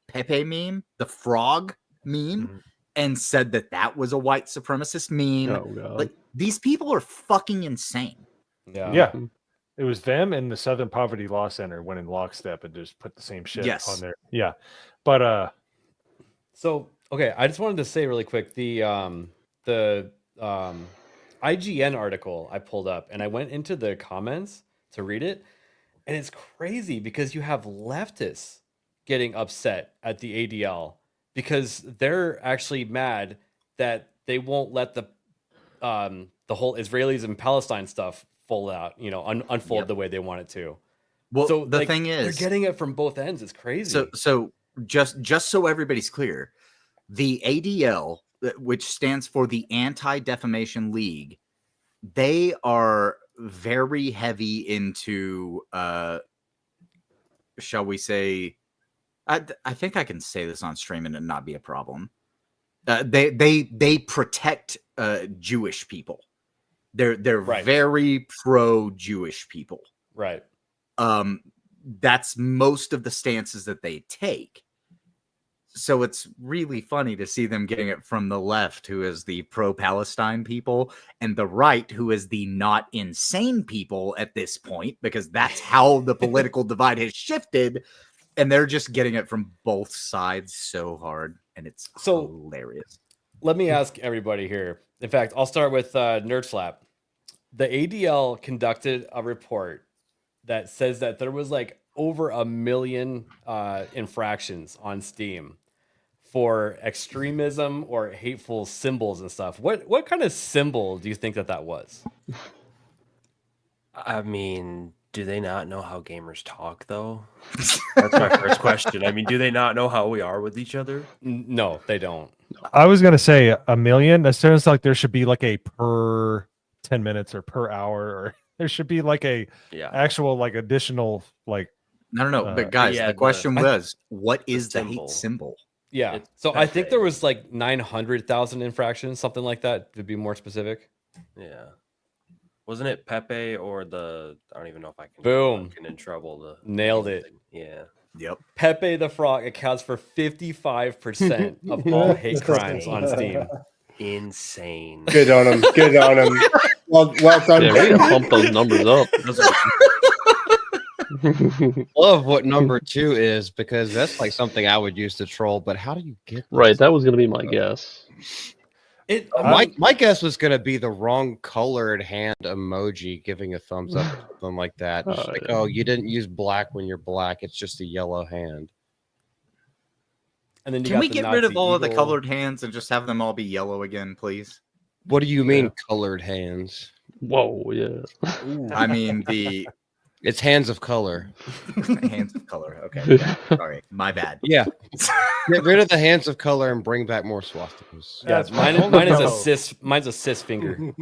Pepe meme, the frog meme, and said that that was a white supremacist meme. Oh, God. Like these people are fucking insane. Yeah. yeah, It was them and the Southern Poverty Law Center went in lockstep and just put the same shit Yes. on there. Yeah, but So okay, I just wanted to say really quick the IGN article I pulled up and I went into the comments to read it, and it's crazy because you have leftists getting upset at the ADL because they're actually mad that they won't let the whole Israelis and Palestine stuff fold out, unfold the way they want it to. Well, so the thing is, they're getting it from both ends. It's crazy. So just so everybody's clear, the ADL, which stands for the Anti-Defamation League, they are very heavy into, shall we say, I think I can say this on stream and it not be a problem. They protect Jewish people. They're Right. very pro-Jewish people. Right. That's most of the stances that they take. So it's really funny to see them getting it from the left, who is the pro-Palestine people, and the right, who is the not insane people at this point, because that's how the political divide has shifted. And they're just getting it from both sides so hard, and it's hilarious. Let me ask everybody here. In fact, I'll start with Nerd Slap. The ADL conducted a report that says that there was like over 1 million infractions on Steam for extremism or hateful symbols and stuff. What kind of symbol do you think that was? I mean, do they not know how gamers talk, though? That's my first question. I mean, do they not know how we are with each other? No, they don't. I was gonna say 1 million. That sounds like there should be like a per 10 minutes or per hour, or there should be like a actual like additional like. No. But guys, the question was, what is the hate symbol? Yeah. So I think there was like 900,000 infractions, something like that, to be more specific. Yeah. Wasn't it Pepe or the? I don't even know if I can. Boom. Get in trouble. Nailed it. Yeah. Yep. Pepe the Frog accounts for 55% of all hate crimes on Steam. Insane. Good on him. Good on him. Well done. Yeah, we can pump those numbers up. Love what number 2 is, because that's like something I would use to troll. But how do you get this? Right, that was going to be my guess. My guess was going to be the wrong colored hand emoji giving a thumbs up or something like that. It's like, oh, you didn't use black when you're black. It's just a yellow hand. And then Can we get rid of all of the colored hands and just have them all be yellow again, please? What do you mean colored hands? Whoa, yeah. I mean it's hands of color. Hands of color. Okay. Yeah, sorry. My bad. Yeah. Get rid of the hands of color and bring back more swastikas. Yeah, mine is a cis. Mine's a cis finger.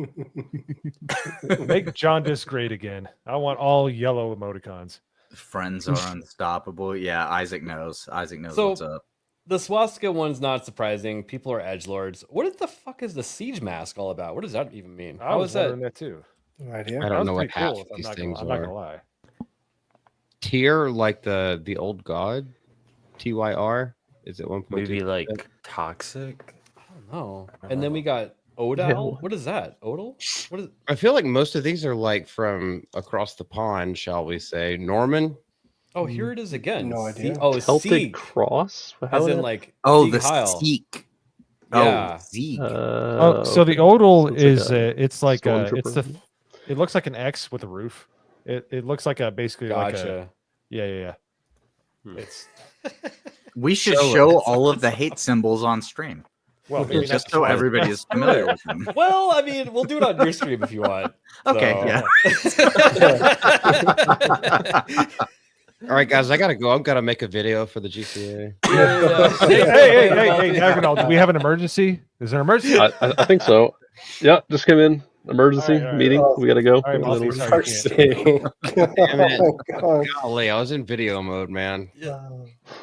Make jaundice great again. I want all yellow emoticons. Friends are unstoppable. Yeah, Isaac knows. Isaac knows So, what's up. The swastika one's not surprising. People are edgelords. What the fuck is the siege mask all about? What does that even mean? I was wondering that too. No idea. I don't know what Pretty half cool, of these I'm things not gonna are. lie. Tyr, like the old god? TYR? Is it 1.2? Maybe like toxic? I don't know. And then we got Odal. What is that? Odal? What is? I feel like most of these are like from across the pond, shall we say. Norman? Oh, here it is again. No idea. Celtic Celtic cross? As in like the Sieg Heil. Seek. Yeah. Oh, Zeke. So the odal It's is like a it's like stormtrooper. it looks like an X with a roof. It looks like a basically like a Gotcha. yeah. It's We should Show show us. all of the hate symbols on stream. well maybe Just not so twice. everybody is familiar with them. Well, I mean, we'll do it on your stream if you want. Okay, All right, guys, I gotta go. I've got to make a video for the GCA. Hey, Agnall, do we have an emergency? Is there an emergency? I think so. Yeah, just came in. Emergency All right. meeting. We got to go. All right, Little- sorry, Damn it. Golly, I was in video mode, man.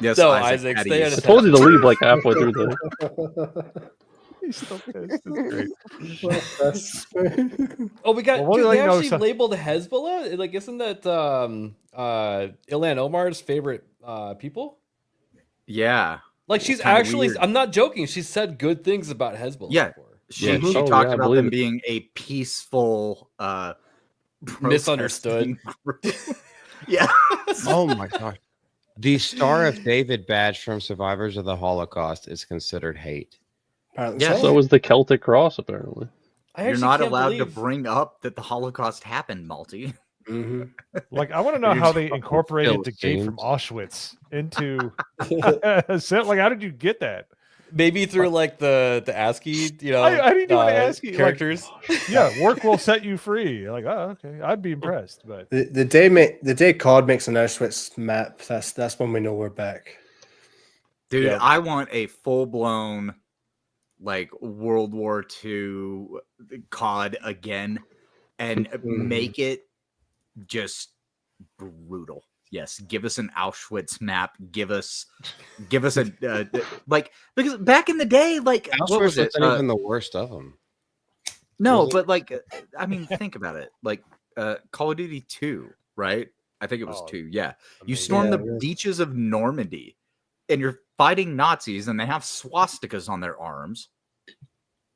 Yes, So, Isaac, Isaac, how do stay you out of I told you to leave like halfway through the. He's still pissed. It's great. Oh, we got. Well, we'll dude, let they you know actually some- labeled Hezbollah. Like, isn't that Ilhan Omar's favorite people? Yeah. Like, she's kinda actually. weird. I'm not joking. She said good things about Hezbollah. Yeah. before. She Yeah. talked Oh, yeah, I about believe them it. being a peaceful Misunderstood. Yeah. Oh my gosh. The Star of David badge from Survivors of the Holocaust is considered hate. Yeah. So was the Celtic Cross, apparently. You're not allowed to bring up that the Holocaust happened, Malty. Like, I want to know how they incorporated the gate from Auschwitz into. Like, how did you get that? Maybe through like the ASCII, How do you do an ASCII characters? Like, yeah, work will set you free. Like, oh, okay, I'd be impressed. But the day COD makes an Auschwitz map, that's when we know we're back. Dude, Yeah. I want a full-blown like World War II COD again and make it just brutal. Yes, give us an Auschwitz map. Give us a like, because back in the day, like what was it? Wasn't even the worst of them. No, Was it? but like, I mean, think about it. Like, Call of Duty 2, right? I think it was 2. Yeah, you storm the beaches of Normandy, and you're fighting Nazis, and they have swastikas on their arms,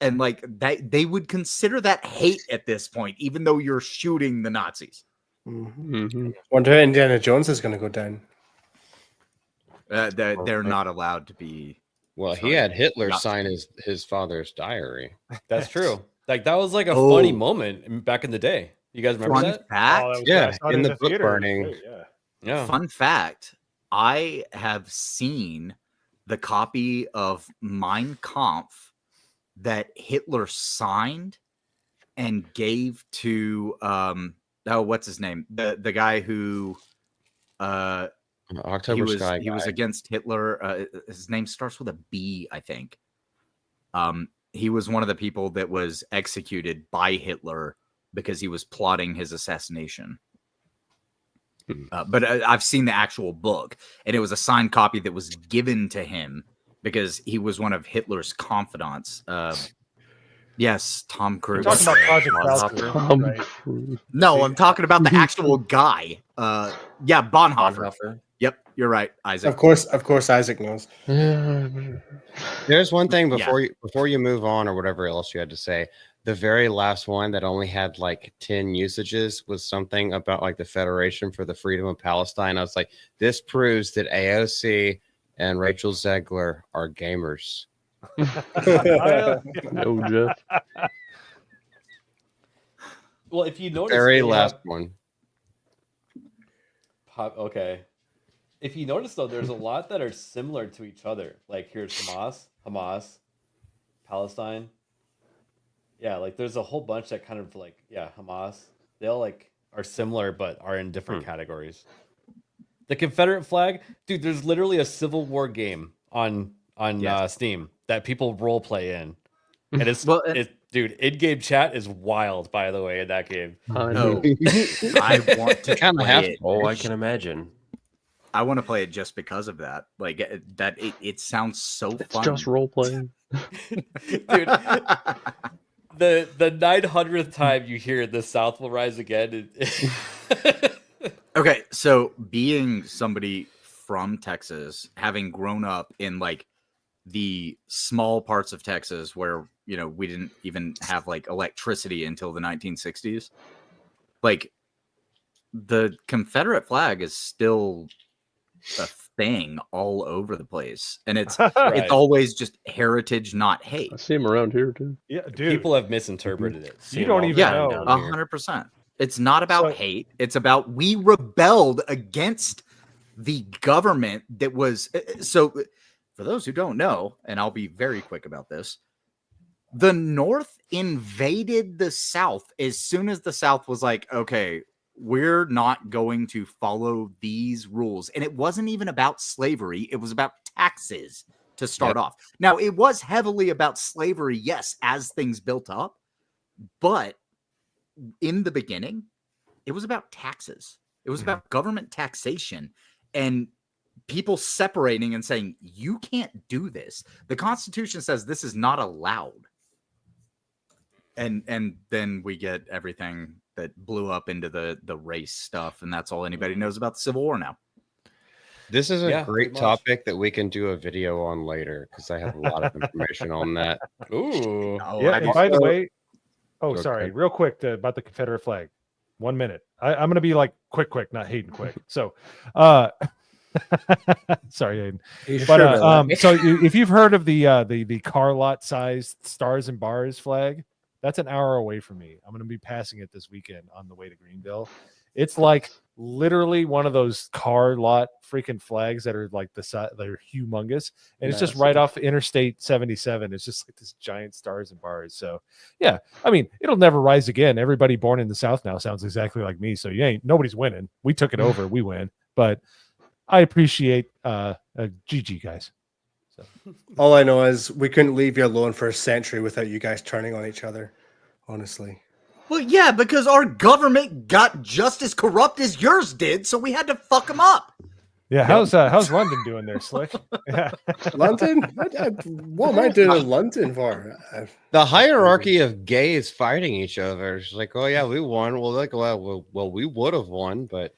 and like that, they would consider that hate at this point, even though you're shooting the Nazis. Wonder how Indiana Jones is going to go down. They're not allowed to be. Well, he had Hitler sign his father's diary. That's true. Like that was like a funny moment back in the day. You guys remember Fun that? fact? Yeah, in the book burning. Yeah. Fun fact, I have seen the copy of Mein Kampf that Hitler signed and gave to what's his name? The guy who October Sky he was guy. against Hitler. His name starts with a B, I think. He was one of the people that was executed by Hitler because he was plotting his assassination. But I've seen the actual book, and it was a signed copy that was given to him because he was one of Hitler's confidants. Yes, Tom Cruise. You're talking about Project Valkyrie, right? No, I'm talking about the actual guy. Yeah, Bonhoeffer. Yep, you're right, Isaac. Of course, Isaac knows. There's one thing before you move on or whatever else you had to say. The very last one that only had like 10 usages was something about like the Federation for the Freedom of Palestine. I was like, this proves that AOC and Rachel Zegler are gamers. No, Jeff. Well, if you notice, Very last one. Okay. If you notice though, there's a lot that are similar to each other. Like here's Hamas, Palestine. Yeah, like there's a whole bunch that kind of like, Hamas. They all like are similar but are in different categories. The Confederate flag, dude, there's literally a Civil War game on Steam that people role play in. And it's dude, in-game chat is wild, by the way, in that game. No, I want to kind of have it. Oh, I can imagine. I want to play it just because of that. Like it sounds so fun. It's just role playing. Dude, the 900th time you hear "The South Will Rise Again." Okay, so being somebody from Texas, having grown up in like the small parts of Texas where we didn't even have like electricity until the 1960s, like the Confederate flag is still a thing all over the place, and it's always just heritage, not hate. I see him around here too. Yeah, dude. People have misinterpreted it. You don't even know. 100%. It's not about hate. It's about we rebelled against the government that was. So, for those who don't know, and I'll be very quick about this, the North invaded the South as soon as the South was like, okay, we're not going to follow these rules. And it wasn't even about slavery. It was about taxes to start off. Now, it was heavily about slavery, yes, as things built up. But in the beginning, it was about taxes. It was about government taxation and people separating and saying, you can't do this. The Constitution says this is not allowed. And then we get everything that blew up into the race stuff, and that's all anybody knows about the Civil War now. This is a great topic that we can do a video on later because I have a lot of information on that. Ooh. Yeah, and by the way, sorry, real quick about the Confederate flag. 1 minute. I'm gonna be like quick, not Hayden quick. So, sorry, Hayden. You But sure about that? so if you've heard of the car lot sized stars and bars flag, that's an hour away from me. I'm gonna be passing it this weekend on the way to Greenville. It's like literally one of those car lot freaking flags that are like they're humongous, and it's just right off Interstate 77. It's just like this giant stars and bars. So yeah, I mean, it'll never rise again. Everybody born in the South now sounds exactly like me. So nobody's winning. We took it over. We win. But I appreciate GG guys. So All I know is we couldn't leave you alone for a century without you guys turning on each other. Honestly. Well, yeah, because our government got just as corrupt as yours did, so we had to fuck them up. yeah, how's London doing there, Slick? Yeah. London? What am I doing in London for? The hierarchy of gays fighting each other. It's like, oh yeah, we won. Well, like, well, we would have won, but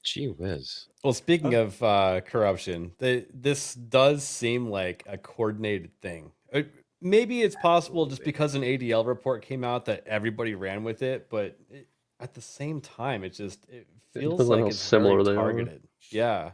gee whiz. Well, speaking of corruption, this does seem like a coordinated thing. Maybe it's possible just because an ADL report came out that everybody ran with it, but at the same time, it feels like it's similar very they are. targeted. Yeah,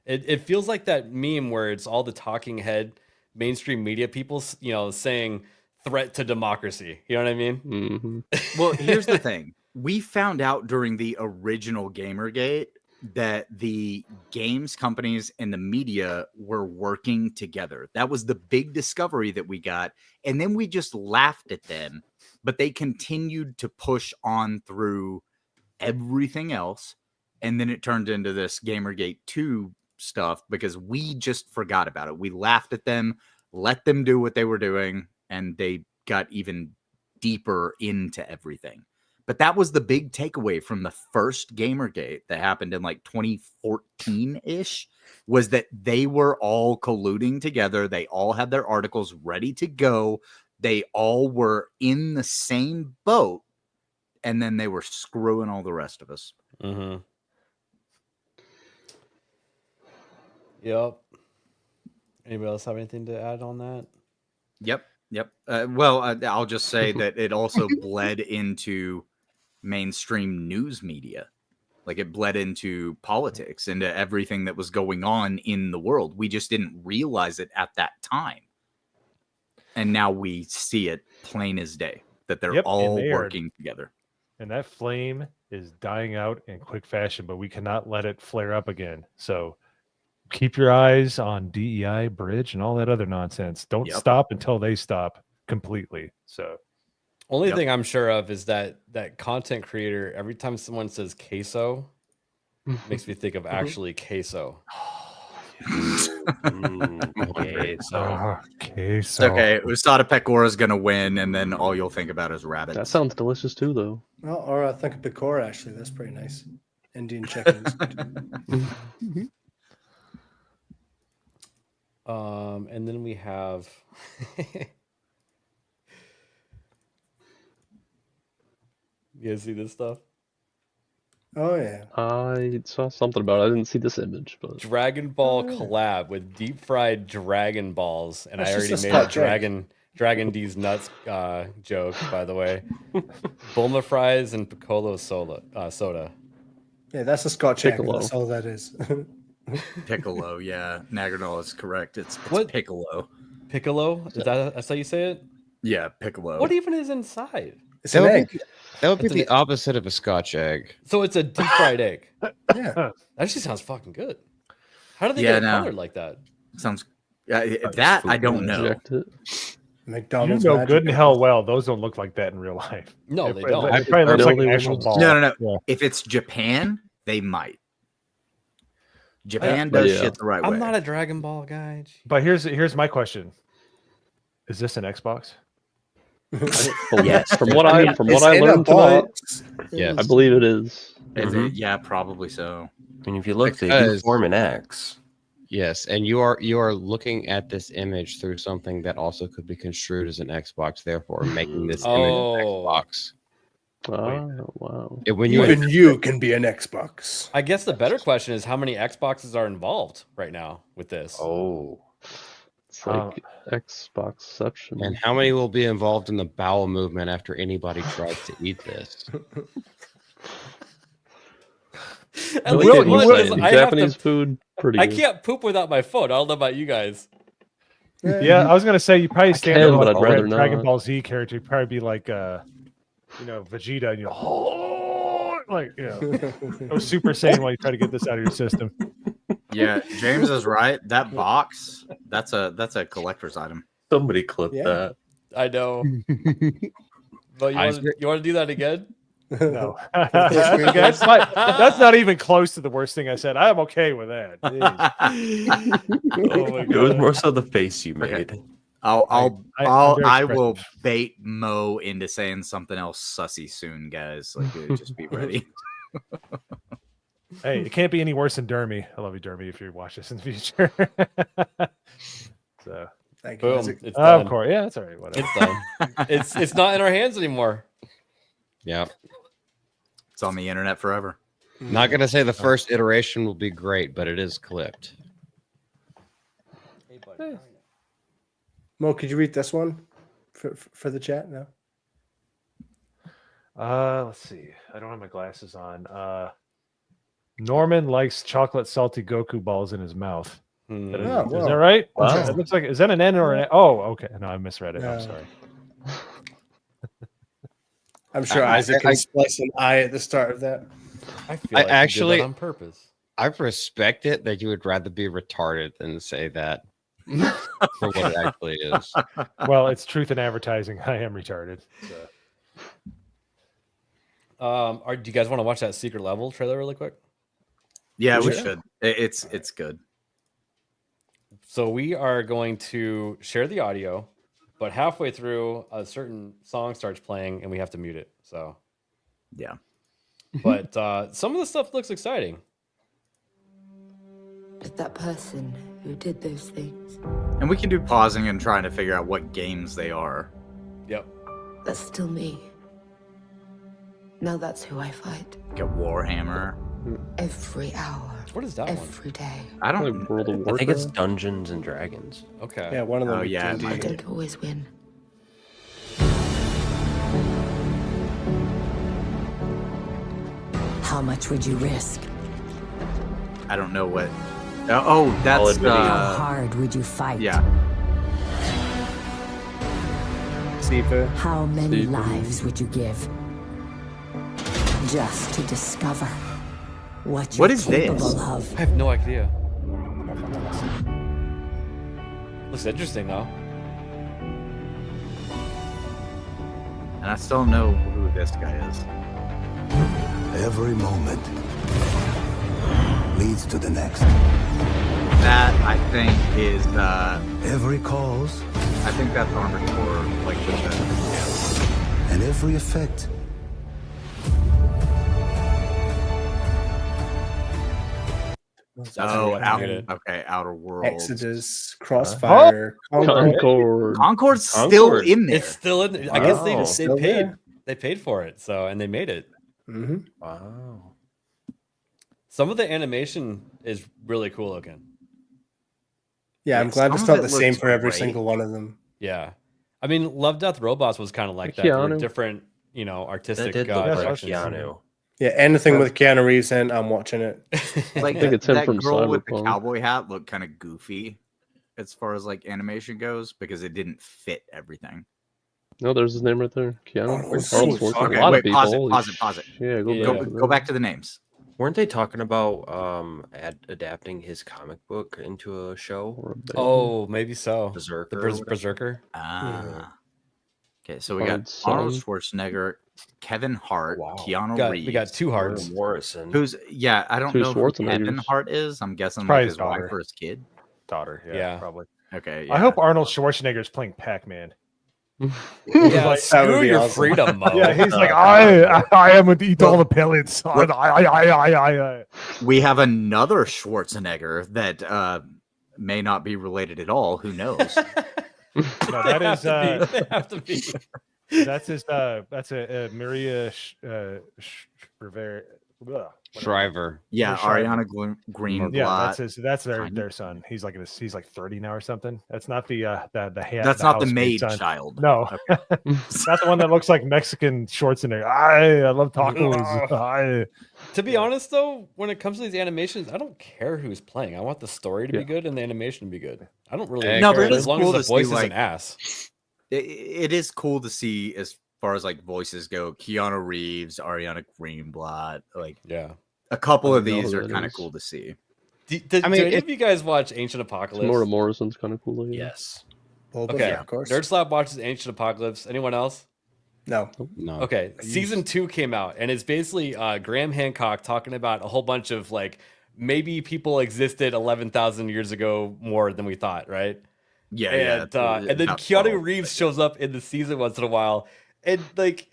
it feels like that meme where it's all the talking head mainstream media people, saying threat to democracy. You know what I mean? Mm-hmm. Well, here's the thing. We found out during the original Gamergate that the games companies and the media were working together. That was the big discovery that we got. And then we just laughed at them, but they continued to push on through everything else. And then it turned into this Gamergate 2 stuff because we just forgot about it. We laughed at them, let them do what they were doing, and they got even deeper into everything. But that was the big takeaway from the first Gamergate that happened in like 2014-ish, was that they were all colluding together. They all had their articles ready to go. They all were in the same boat, and then they were screwing all the rest of us. Mm-hmm. Yep. Anybody else have anything to add on that? Yep. I'll just say that it also bled into mainstream news media. Like it bled into politics, into everything that was going on in the world. We just didn't realize it at that time. And now we see it plain as day, that they're all working together. And that flame is dying out in quick fashion, but we cannot let it flare up again. So keep your eyes on DEI, Bridge, and all that other nonsense. Don't stop until they stop completely. So only thing I'm sure of is that content creator, every time someone says queso, makes me think of actually queso. queso. Okay, Usada Pecora is going to win, and then all you'll think about is rabbits. That sounds delicious too, though. Well, or I think of Pecora, actually. That's pretty nice. Indian chicken. And then we have you guys see this stuff? Oh yeah. I saw something about it. I didn't see this image, but Dragon Ball collab with deep fried Dragon Balls, and That's I already just a made a Scotch Dragon D's nuts joke, by the way. Bulma fries and Piccolo soda. Yeah, that's a Scotch egg. Piccolo. That's all that is. Piccolo, yeah. Nagrinol is correct. It's Piccolo. Piccolo? That's how you say it? Yeah, Piccolo. What even is inside? It's an egg. That would be the opposite of a Scotch egg. So it's a deep fried egg. Yeah. That actually sounds fucking good. How do they get it colored like that? Sounds that I don't know. McDonald's. You know magic. good and hell well those don't look like that in real life. No, they don't. It probably looks like an actual ball. No. Yeah. If it's Japan, they might. Japan does shit the right way. I'm not a Dragon Ball guy. But here's my question: is this an Xbox? Yes. From what I learned tonight, yes, I believe it is. Yeah, probably so. And if you look, they do form an X. Yes, and you are looking at this image through something that also could be construed as an Xbox, therefore making this image an Xbox. Oh, wow. Even you can be an Xbox. I guess the better question is how many Xboxes are involved right now with this? Oh. It's like Xboxception. And how many will be involved in the bowel movement after anybody tries to eat this? At Well, least you one, can 'cause eat I have Japanese to, food. Pretty I good. can't poop without my phone. I don't know about you guys. Yeah, I was gonna say you probably stand can, up but like I'd a rather Dragon not. Ball Z character. You'd probably be like Vegeta, and you go Super Saiyan while you try to get this out of your system. Yeah, James is right. That box, that's a collector's item. Somebody clip that. I know. But you want to do that again? No, that's not even close to the worst thing I said. I'm okay with that. Jeez. Oh my It was God. more so the face you made. I'm I very will bait Mo into saying something else sussy soon, guys. Like, just be ready. Hey, it can't be any worse than Dermy. I love you, Dermy, if you watch this in the future. So, Thank you. Boom. It's done. of course, yeah, that's all right. Whatever. It's done. It's not in our hands anymore. Yeah. It's on the internet forever. Not going to say the first iteration will be great, but it is clipped. Mo, could you read this one for the chat now? Let's see. I don't have my glasses on. Norman likes chocolate salty Goku balls in his mouth. Is that right? Wow. It looks like, is that an N or an A? Oh, okay. No, I misread it. I'm No. sorry. I'm sure Isaac can splice an I at the start of that. I feel like actually you did that on purpose. I respect it that you would rather be retarded than say that for what it actually is. Well, it's truth in advertising. I am retarded. So. Do you guys want to watch that Secret Level trailer really quick? Yeah, we should. It's good. So we are going to share the audio, but halfway through a certain song starts playing and we have to mute it. So yeah. But some of the stuff looks exciting. But that person who did those things, And we can do pausing and trying to figure out what games they are. Yep. that's still me. Now that's who I fight. Like a Warhammer. Every hour. What is that every day. I don't. World of I think it's Warcraft? Dungeons and Dragons. Okay. Yeah, one of them. Oh, yeah, it I might be. don't always win. How much would you risk? I don't know what. Oh, that's How hard would you fight? yeah. Sifu. How many Sifu. lives would you give? Just to discover what you're What is this? capable of. I have no idea. Looks interesting though. And I still don't know who this guy is. Every moment leads to the next. That I think is. Every cause I think that's Armored Core, like with the. and every effect. Oh, muted. okay, Outer Worlds. Exodus, Crossfire, Concord. Concord's still Concord. in there. It's still in. I guess Wow. Still they paid. there. They paid for it. So and they made it. Mm-hmm. Wow. Some of the animation is really cool looking. Yeah, I'm Yeah, glad it's some not of the it same looks for every great. single one of them. Yeah. I mean, Love, Death, Robots was kind of like that. There were Keanu. different, That artistic did look like directions. Keanu. Yeah, anything with Keanu Reeves in, I'm watching it. Like I think it's him that from girl with the Cyberpunk. cowboy hat looked kind of goofy as far as like animation goes because it didn't fit everything. No, there's his name right there. Keanu. Oh, Arnold shoot. Schwarzenegger. Okay, A lot wait, of people. pause it, Holy pause it, pause it. Yeah, go Yeah. back. Go, to go that. back to the names. Weren't they talking about adapting his comic book into a show? Or a band. Oh, maybe so. Berserker. The or whatever? Berserker. Ah. Okay, so we Arnold got son. Arnold Schwarzenegger, Kevin Hart, Wow. Keanu Reeves. We got two hearts. Grant Morrison. Who's I don't Two know who Kevin Schwarzeneggers. Hart is. I'm guessing Probably like his his wife daughter. or his kid. Daughter, Yeah. probably. Okay, I hope Arnold Schwarzenegger is playing Pac-Man. Yeah, Like, that would screw be your awesome. freedom, Mo. Yeah, he's like, I am going to eat all the pellets. I. we have another Schwarzenegger that may not be related at all. Who knows? No, that is They have to be. that's his that's a Maria Rivera. Shriver. Yeah, Shriver. Ariana Greenblatt. Yeah, that's kind their son. He's like he's like 30 now or something. That's not the That's the not the housemaid maid son. child. No, not the one that looks like Mexican shorts in there. I love tacos. Ay. To be honest, though, when it comes to these animations, I don't care who's playing. I want the story to be good and the animation to be good. I don't really No, care but it is as long cool as to the voice see, isn't like, ass. It is cool to see as far as like voices go. Keanu Reeves, Ariana Greenblatt, like a couple I of don't know these who are that kind of is. cool to see. Do any of you guys watch Ancient Apocalypse? Tamora Morrison's kind of cool. Yes. Okay. of course. Nerd Slap watches Ancient Apocalypse. Anyone else? No. No. Okay. Season 2 came out, and it's basically Graham Hancock talking about a whole bunch of like maybe people existed 11,000 years ago more than we thought, right? Yeah, and then about Keanu 12, Reeves shows up in the season once in a while, and like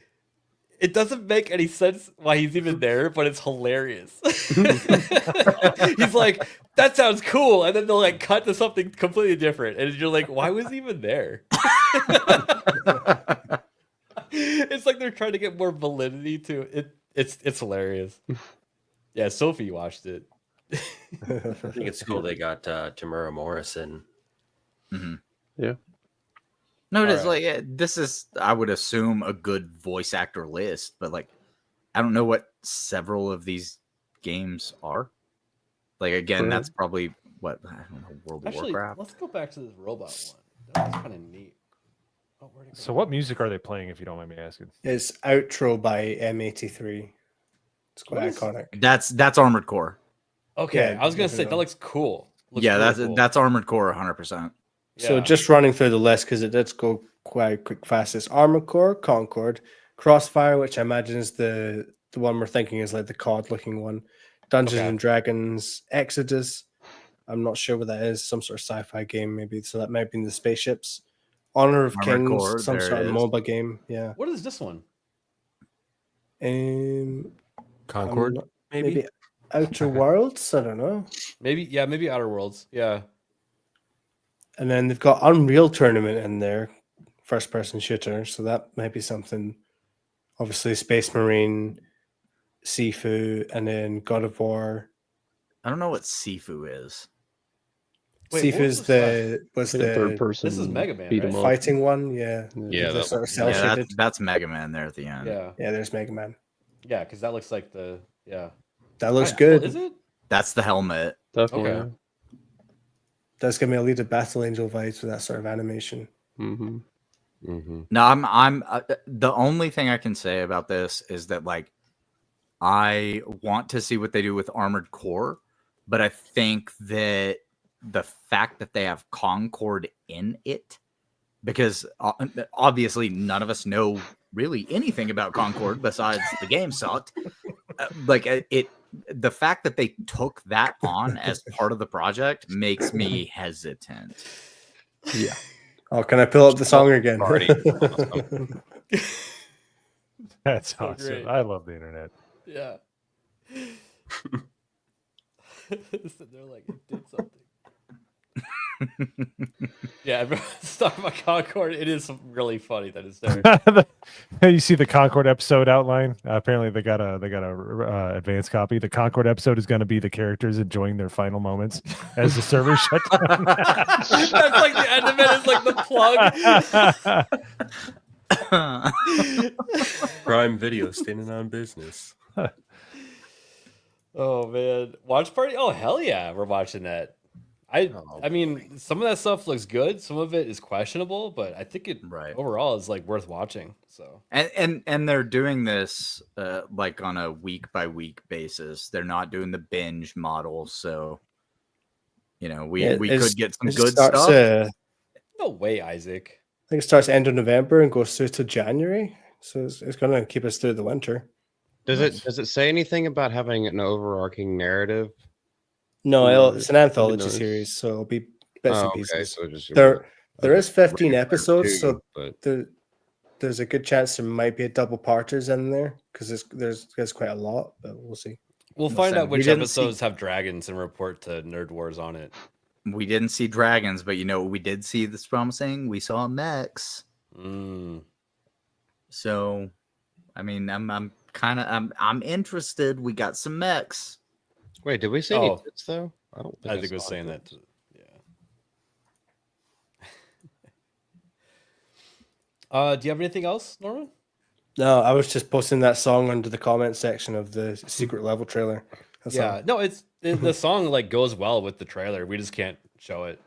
it doesn't make any sense why he's even there, but it's hilarious. He's like, that sounds cool, and then they'll like cut to something completely different, and you're like, why was he even there? It's like they're trying to get more validity to it. It's hilarious. Yeah, Sophie watched it. I think it's cool they got Tamura Morrison. Yeah. No, it is like this is I would assume a good voice actor list, but like I don't know what several of these games are. Like again, that's probably what I don't know. World of Actually, Warcraft. let's go back to this robot one. That was kind of neat. Oh, where'd it go? So what music are they playing, if you don't mind me asking? It's Outro by M83. It's quite What is- iconic. That's Armored Core. Okay, Yeah, I was gonna say definitely. that looks cool. Looks Yeah, really that's cool. that's Armored Core 100%. So Yeah. just running through the list because it did go quite quick fast. It's Armored Core, Concord, Crossfire, which I imagine is the one we're thinking is like the COD looking one. Dungeons Okay. and Dragons, Exodus. I'm not sure what that is. Some sort of sci-fi game maybe. So that might be in the spaceships. Honor of Armored Kings, Core, some there sort it of is. MOBA game. Yeah. What is this one? Concord, maybe Outer Worlds. I don't know. Maybe Outer Worlds. Yeah. And then they've got Unreal Tournament in there, first person shooter. So that might be something. Obviously, Space Marine, Sifu, and then God of War. I don't know what Sifu is. Wait, Sifu what was is this was Like a third the person. This is Mega Man, beat 'em right? up. fighting one. Yeah. Yeah, The that sort of one. cell Yeah, shaded. that's Mega Man there at the end. Yeah. Yeah, there's Mega Man. Yeah, because that looks like the That looks Oh, good. Is it? That's the helmet. Definitely. Okay. That's gonna be a lead of Battle Angel vibes with that sort of animation. Mm-hmm. Mm-hmm. No, I'm the only thing I can say about this is that like I want to see what they do with Armored Core, but I think that the fact that they have Concord in it, because obviously none of us know really anything about Concord besides the game sucked. The fact that they took that on as part of the project makes me hesitant. Yeah. Oh, can I pull up the song again? Party. That's So awesome. great. I love the internet. Yeah. They're like, it did something. Yeah, everyone's talking about Concord. It is really funny that it's there. You see the Concord episode outline. Apparently, they got a advanced copy. The Concord episode is going to be the characters enjoying their final moments as the server shut down. That's like the end of it. It's like the plug. Prime Video standing on business. Oh man, watch party. Oh hell yeah, we're watching that. I mean, some of that stuff looks good. Some of it is questionable, but I think it overall is like worth watching. So And they're doing this like on a week by week basis. They're not doing the binge model, so we could get some good stuff. No way, Isaac. I think it starts end of November and goes through to January. So it's going to keep us through the winter. Does it say anything about having an overarching narrative? No, it's an anthology nice. series, so it'll be bits and Oh, okay, pieces. so just there okay, is 15 regular episodes, two, so but there's a good chance there might be a double parters in there because there's quite a lot, but we'll see. We'll Listen, find out we which didn't episodes have dragons and report to Nerd Wars on it. We didn't see dragons, but what we did see that's promising. We saw mechs. Mm. So, I mean, I'm kind of I'm interested. We got some mechs. Wait, did we say any tits though? I don't think I think it was saw saying tits. that. Yeah. Do you have anything else, Norman? No, I was just posting that song under the comment section of the secret level trailer. That's all. No, the song like goes well with the trailer. We just can't show it.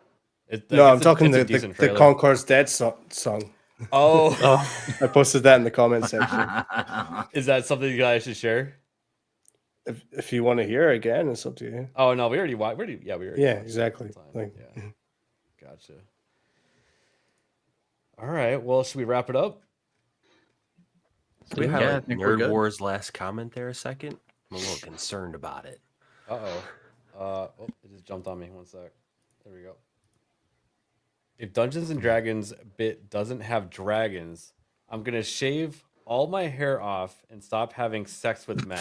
No, I'm talking it's a the decent the trailer. Concorde's Dead song. Oh. I posted that in the comment section. Is that something you guys should share? If you want to hear it again, it's up to you. Oh no, we already watched. We already Yeah, watched it exactly. the time. Like, Yeah. Gotcha. All right. Well, should we wrap it up? Can we I highlight think we're Nerd good. War's last comment there a second? I'm a little concerned about it. Oh, it just jumped on me. One sec. There we go. If Dungeons and Dragons bit doesn't have dragons, I'm gonna shave all my hair off and stop having sex with men.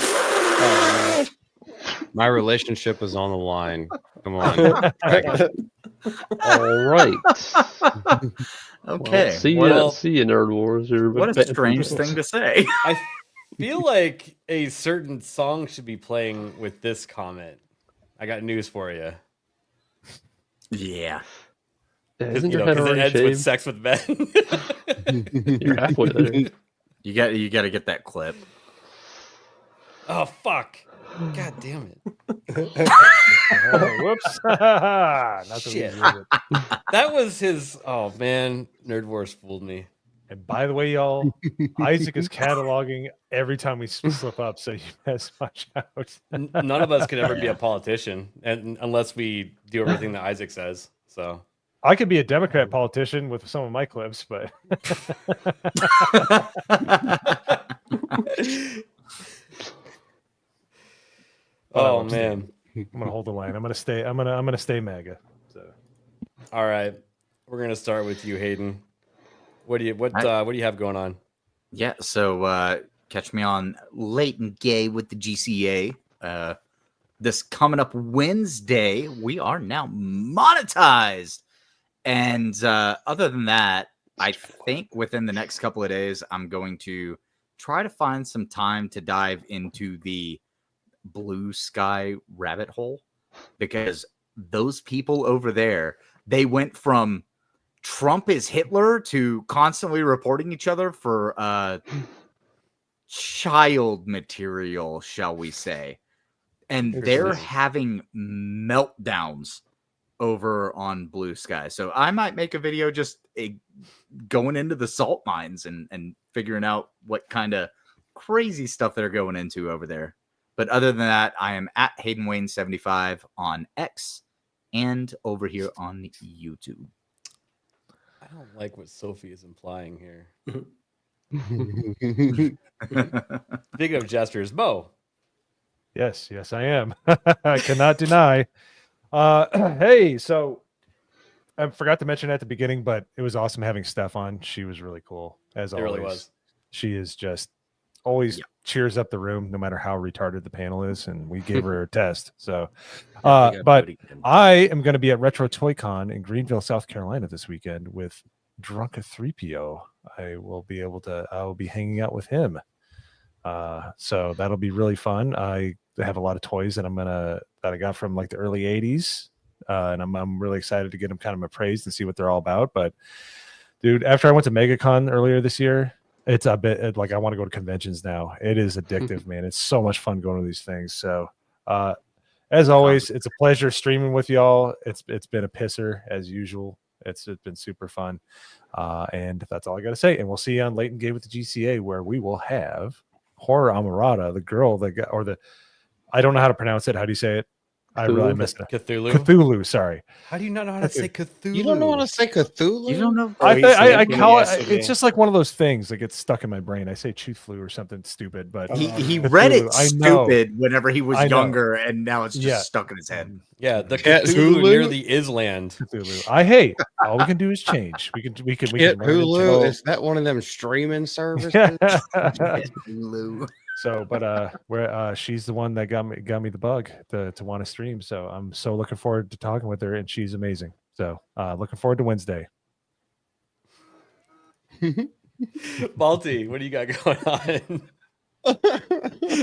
My relationship is on the line. Come on. All right. Okay. Well, see you, Nerd Wars. What a strange thing to say. I feel like a certain song should be playing with this comment. I got news for you. Yeah. Isn't your head because it already ends with shaved? sex with men. You're halfway there. You got to get that clip. Oh fuck! God damn it! Whoops! Not that we Shit. use it. That was his. Oh man, Nerd Wars fooled me. And by the way, y'all, Isaac is cataloging every time we slip up, so you best watch out. None of us could ever be a politician, and unless we do everything that Isaac says. So I could be a Democrat politician with some of my clips, but oh man, I'm gonna hold the line. I'm gonna stay MAGA. So all right, we're gonna start with you, Hayden. What do you have going on? Yeah, so catch me on Late and Gay with the GCA. This coming up Wednesday, we are now monetized. And other than that, I think within the next couple of days, I'm going to try to find some time to dive into the Blue Sky rabbit hole, because those people over there, they went from Trump is Hitler to constantly reporting each other for child material, shall we say. And they're having meltdowns over on Blue Sky. So I might make a video just going into the salt mines and figuring out what kind of crazy stuff they're going into over there. But other than that, I am at Hayden Wayne 75 on X and over here on YouTube. I don't like what Sophie is implying here. Speaking of gestures, Mo. yes, I am. I cannot deny. Hey, so I forgot to mention at the beginning, but it was awesome having Steph on. She was really cool, as always. Really was. She is just always cheers up the room, no matter how retarded the panel is, and we gave her a test. So, but I am going to be at Retro Toy Con in Greenville, South Carolina this weekend with Drunka 3PO. I will be hanging out with him. So that'll be really fun. I have a lot of toys that I got from like the early 80s. And I'm really excited to get them kind of appraised and see what they're all about. But dude, after I went to MegaCon earlier this year, it's a bit like I want to go to conventions now. It is addictive, man. It's so much fun going to these things. So as always, it's a pleasure streaming with y'all. It's been a pisser as usual. It's been super fun. And that's all I got to say. And we'll see you on Late and Gay with the GCA, where we will have Horror Amarada, the girl that got, or the, I don't know how to pronounce it. How do you say it? I really missed it. Cthulhu, sorry. How do you not know how to say Cthulhu? You don't know how to say Cthulhu? You don't know? I call it. It's just like one of those things that gets stuck in my brain. I say Chuflu or something stupid, but he Cthulhu, read it I know. stupid whenever he was I know. younger, and now it's just stuck in his head. Yeah, the Cthulhu near the Island. Cthulhu. I hate. All we can do is change. We can Get learn and Hulu. change. Is that one of them streaming services? Hulu. So, but she's the one that got me the bug to want to stream. So I'm so looking forward to talking with her, and she's amazing. So looking forward to Wednesday. Balti, what do you got going on?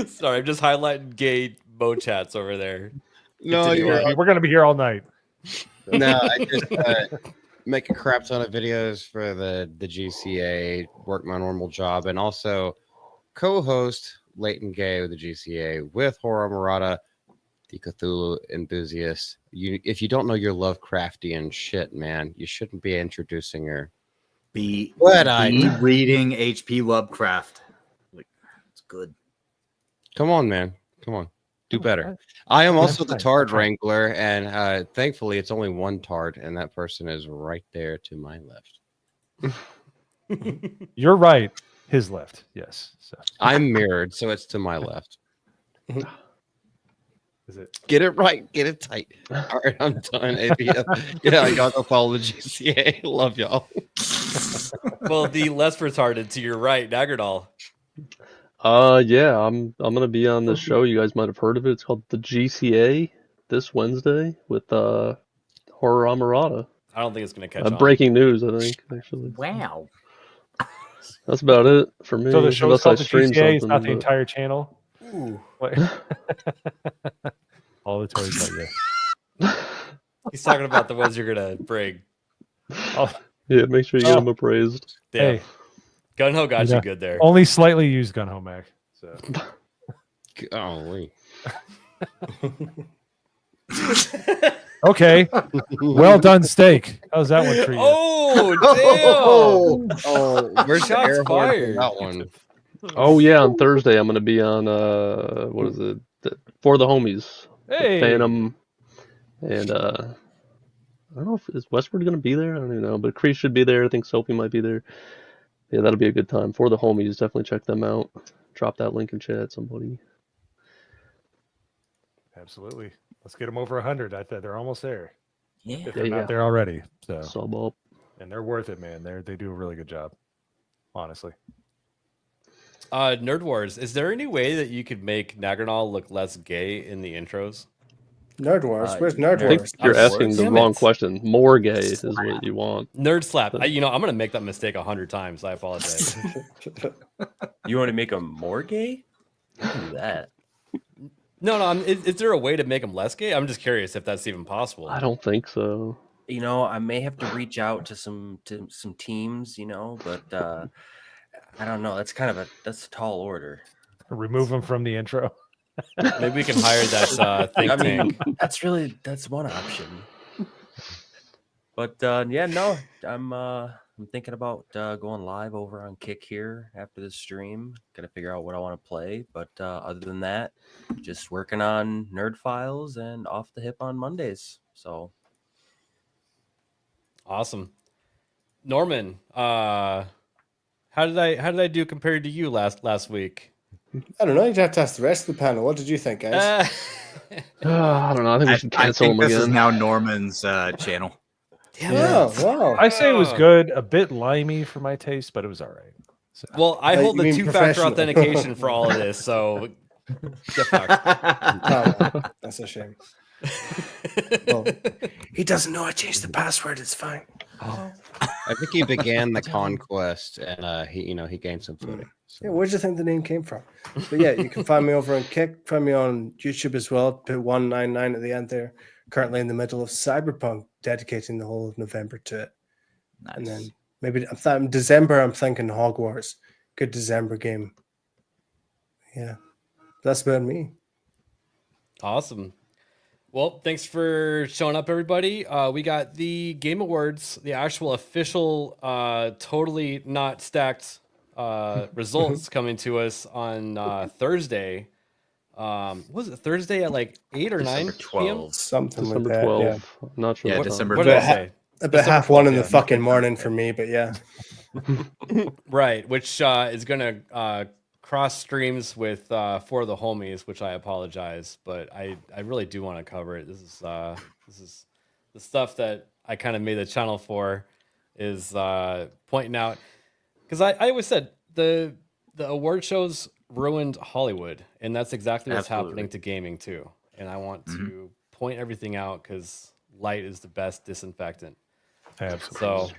Sorry, I'm just highlighting gay mo chats over there. No, Continue on. We're gonna be here all night. No, I just make a crap ton of videos for the GCA, work my normal job, and also co-host Late and Gay with the GCA with Horror Murata, the Cthulhu enthusiast. If you don't know your Lovecraftian shit, man, you shouldn't be introducing her. Be I reading H.P. Lovecraft. Like, it's good. Come on, man. Come on. Do better. I am also the fine. Tard Wrangler, and thankfully it's only one Tard, and that person is right there to my left. You're right. His left. Yes. So I'm mirrored, so it's to my left. is it? Get it right. Get it tight. All right, I'm done. ABF. Yeah, y'all go follow the GCA. Love y'all. Well, the less retarded to your right, Nagardal. Yeah, I'm gonna be on this show. You guys might have heard of it. It's called the GCA this Wednesday with Horror Amarada. I don't think it's gonna catch on. Breaking news, I think, actually. Wow. That's about it for me. So the show's Unless I called the stream GCA. It's something, not the but- entire channel. Ooh. What? All the toys about you. He's talking about the ones you're gonna bring. Oh. Yeah, make sure you get them appraised. Yeah. Hey. Gunho got you Yeah. good there. Only slightly used gun home Mac. So. Golly. Okay. Well done, steak. How's that one treat you? Oh, damn! Oh, where's the Shots air horn fired. for that one? Oh yeah, on Thursday I'm gonna be on what is it? For the Homies. Hey. Phantom and I don't know if is Westward gonna be there. I don't even know, but Cree should be there. I think Sophie might be there. Yeah, that'll be a good time. For the Homies, definitely check them out. Drop that link in chat, somebody. Absolutely. Let's get them over 100. I thought they're almost there. Yeah. If they're Yeah, not yeah. there already. So Sub up. and they're worth it, man. They do a really good job. Honestly. Nerd Wars. Is there any way that you could make Nagranal look less gay in the intros? Nerd Wars. Where's Nerd I think Wars? you're asking the Damn wrong it. question. More gay is what you want. Nerd slap. I'm gonna make that mistake 100 times. I apologize. You want to make them more gay? You can do that. No. Is there a way to make him less gay? I'm just curious if that's even possible. I don't think so. You know, I may have to reach out to some teams, but I don't know. That's that's a tall order. Remove them from the intro. Maybe we can hire that think tank. That's one option. But yeah, no, I'm thinking about going live over on Kick here after this stream. Got to figure out what I want to play, but other than that, just working on Nerd Files and Off the Hip on Mondays. So Awesome. Norman, how did I do compared to you last week? I don't know. You'd have to ask the rest of the panel. What did you think, guys? I don't know. I think we should I cancel think him this is again. now Norman's channel. Oh, wow. I say it was good, a bit limey for my taste, but it was all right. So, Well, I hold you the mean two-factor professional. authentication for all of this, so get fucked. Oh, well, that's a shame. Well, he doesn't know I changed the password. It's fine. I think he began the conquest, and he gained some footing. Yeah, where do you think the name came from? But yeah, you can find me over on Kick. Find me on YouTube as well. Put 199 at the end there. Currently in the middle of Cyberpunk, dedicating the whole of November to it. Nice. And then maybe in December, I'm thinking Hogwarts. Good December game. Yeah, that's about me. Awesome. Well, thanks for showing up, everybody. We got the Game Awards, the actual official, totally not stacked results coming to us on Thursday. Was it Thursday at like 8 or 9 p.m.? Something December like that. 12. Yeah. I'm not sure. Yeah, what December What did I 12th. say? About December half one in 12th, the yeah. fucking morning for me, but yeah. Right, which is going to cross streams with For the Homies, which I apologize, but I really do want to cover it. This is the stuff that I kind of made the channel for, is pointing out, because I always said the award shows ruined Hollywood, and that's exactly what's happening to gaming too. And I want to point everything out because light is the best disinfectant. absolutely.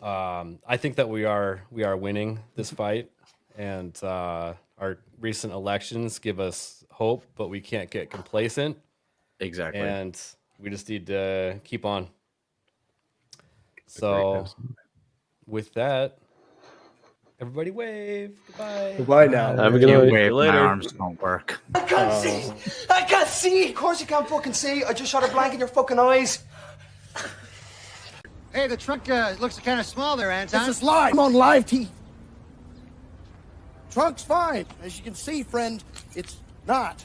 So I think that we are winning this fight, and we're recent elections give us hope, but we can't get complacent. Exactly. And we just need to keep on. So, with that, everybody wave. Goodbye. Goodbye now. Have a good night. Wave, you my later. arms don't work. I can't see! I can't see! Of course you can't fucking see! I just shot a blank in your fucking eyes! Hey, the trunk looks kind of small there, Anton. This is live. I'm on live TV. Trunk's fine. As you can see, friend, it's not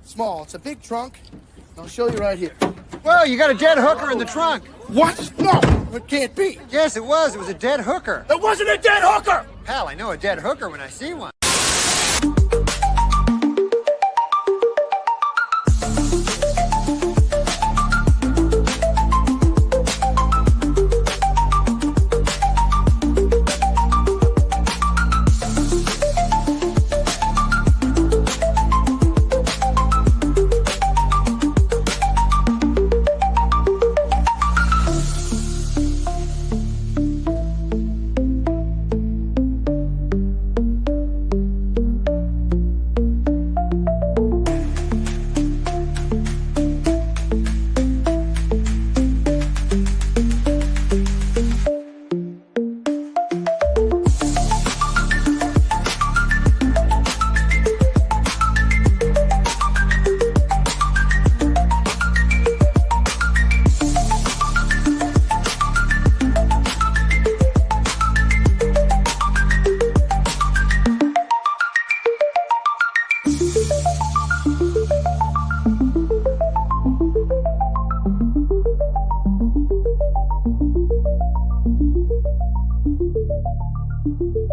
small. It's a big trunk. I'll show you right here. Well, you got a dead hooker in the trunk. What? No, it can't be. Yes, it was. It was a dead hooker. It wasn't a dead hooker! Pal, I know a dead hooker when I see one. Thank you.